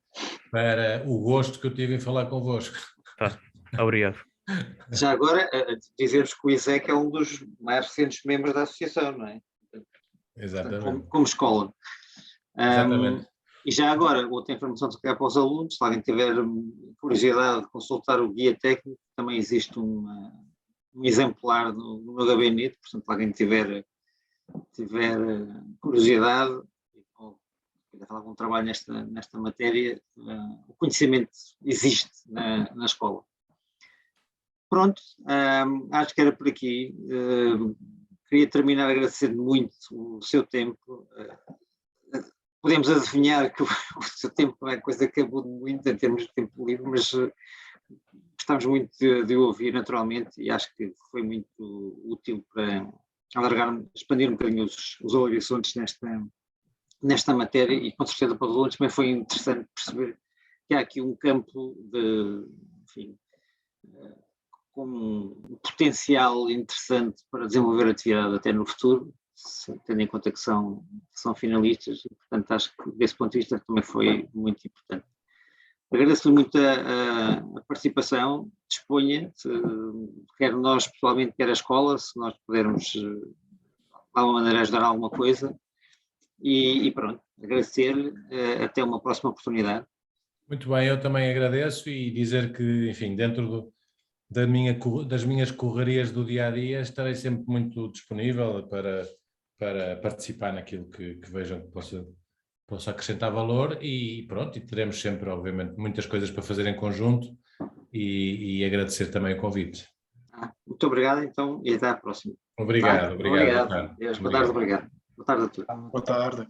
para o gosto que eu tive em falar convosco. Tá, obrigado. Já agora, dizer-vos que o ISEC é um dos mais recentes membros da associação, não é? Exatamente. Portanto, como escola. Exatamente. E já agora, outra informação de para os alunos, se alguém tiver curiosidade de consultar o guia técnico, também existe um exemplar no meu gabinete, portanto, se alguém tiver curiosidade ou quiser fazer algum trabalho nesta matéria, o conhecimento existe na escola. Pronto, acho que era por aqui. queria terminar agradecendo muito o seu tempo. Podemos adivinhar que o seu tempo não é coisa que abunde muito em termos de tempo livre, mas gostamos muito de o ouvir naturalmente e acho que foi muito útil para expandir um bocadinho os horizontes nesta matéria e com certeza para os alunos também foi interessante perceber que há aqui um campo enfim, com um potencial interessante para desenvolver atividade até no futuro, tendo em conta que são finalistas, e, portanto acho que desse ponto de vista também foi muito importante. Agradeço-lhe muito a participação, disponha, quer nós pessoalmente, quer a escola, se nós pudermos de alguma maneira ajudar alguma coisa, e pronto, agradecer-lhe, até uma próxima oportunidade. Muito bem, eu também agradeço e dizer que, enfim, dentro das minhas correrias do dia-a-dia, estarei sempre muito disponível para participar naquilo que vejam que possa acrescentar valor e pronto, e teremos sempre, obviamente, muitas coisas para fazer em conjunto e agradecer também o convite. Muito obrigado, então, e até à próxima. Obrigado. Boa tarde, obrigado. Boa tarde a todos. Boa tarde.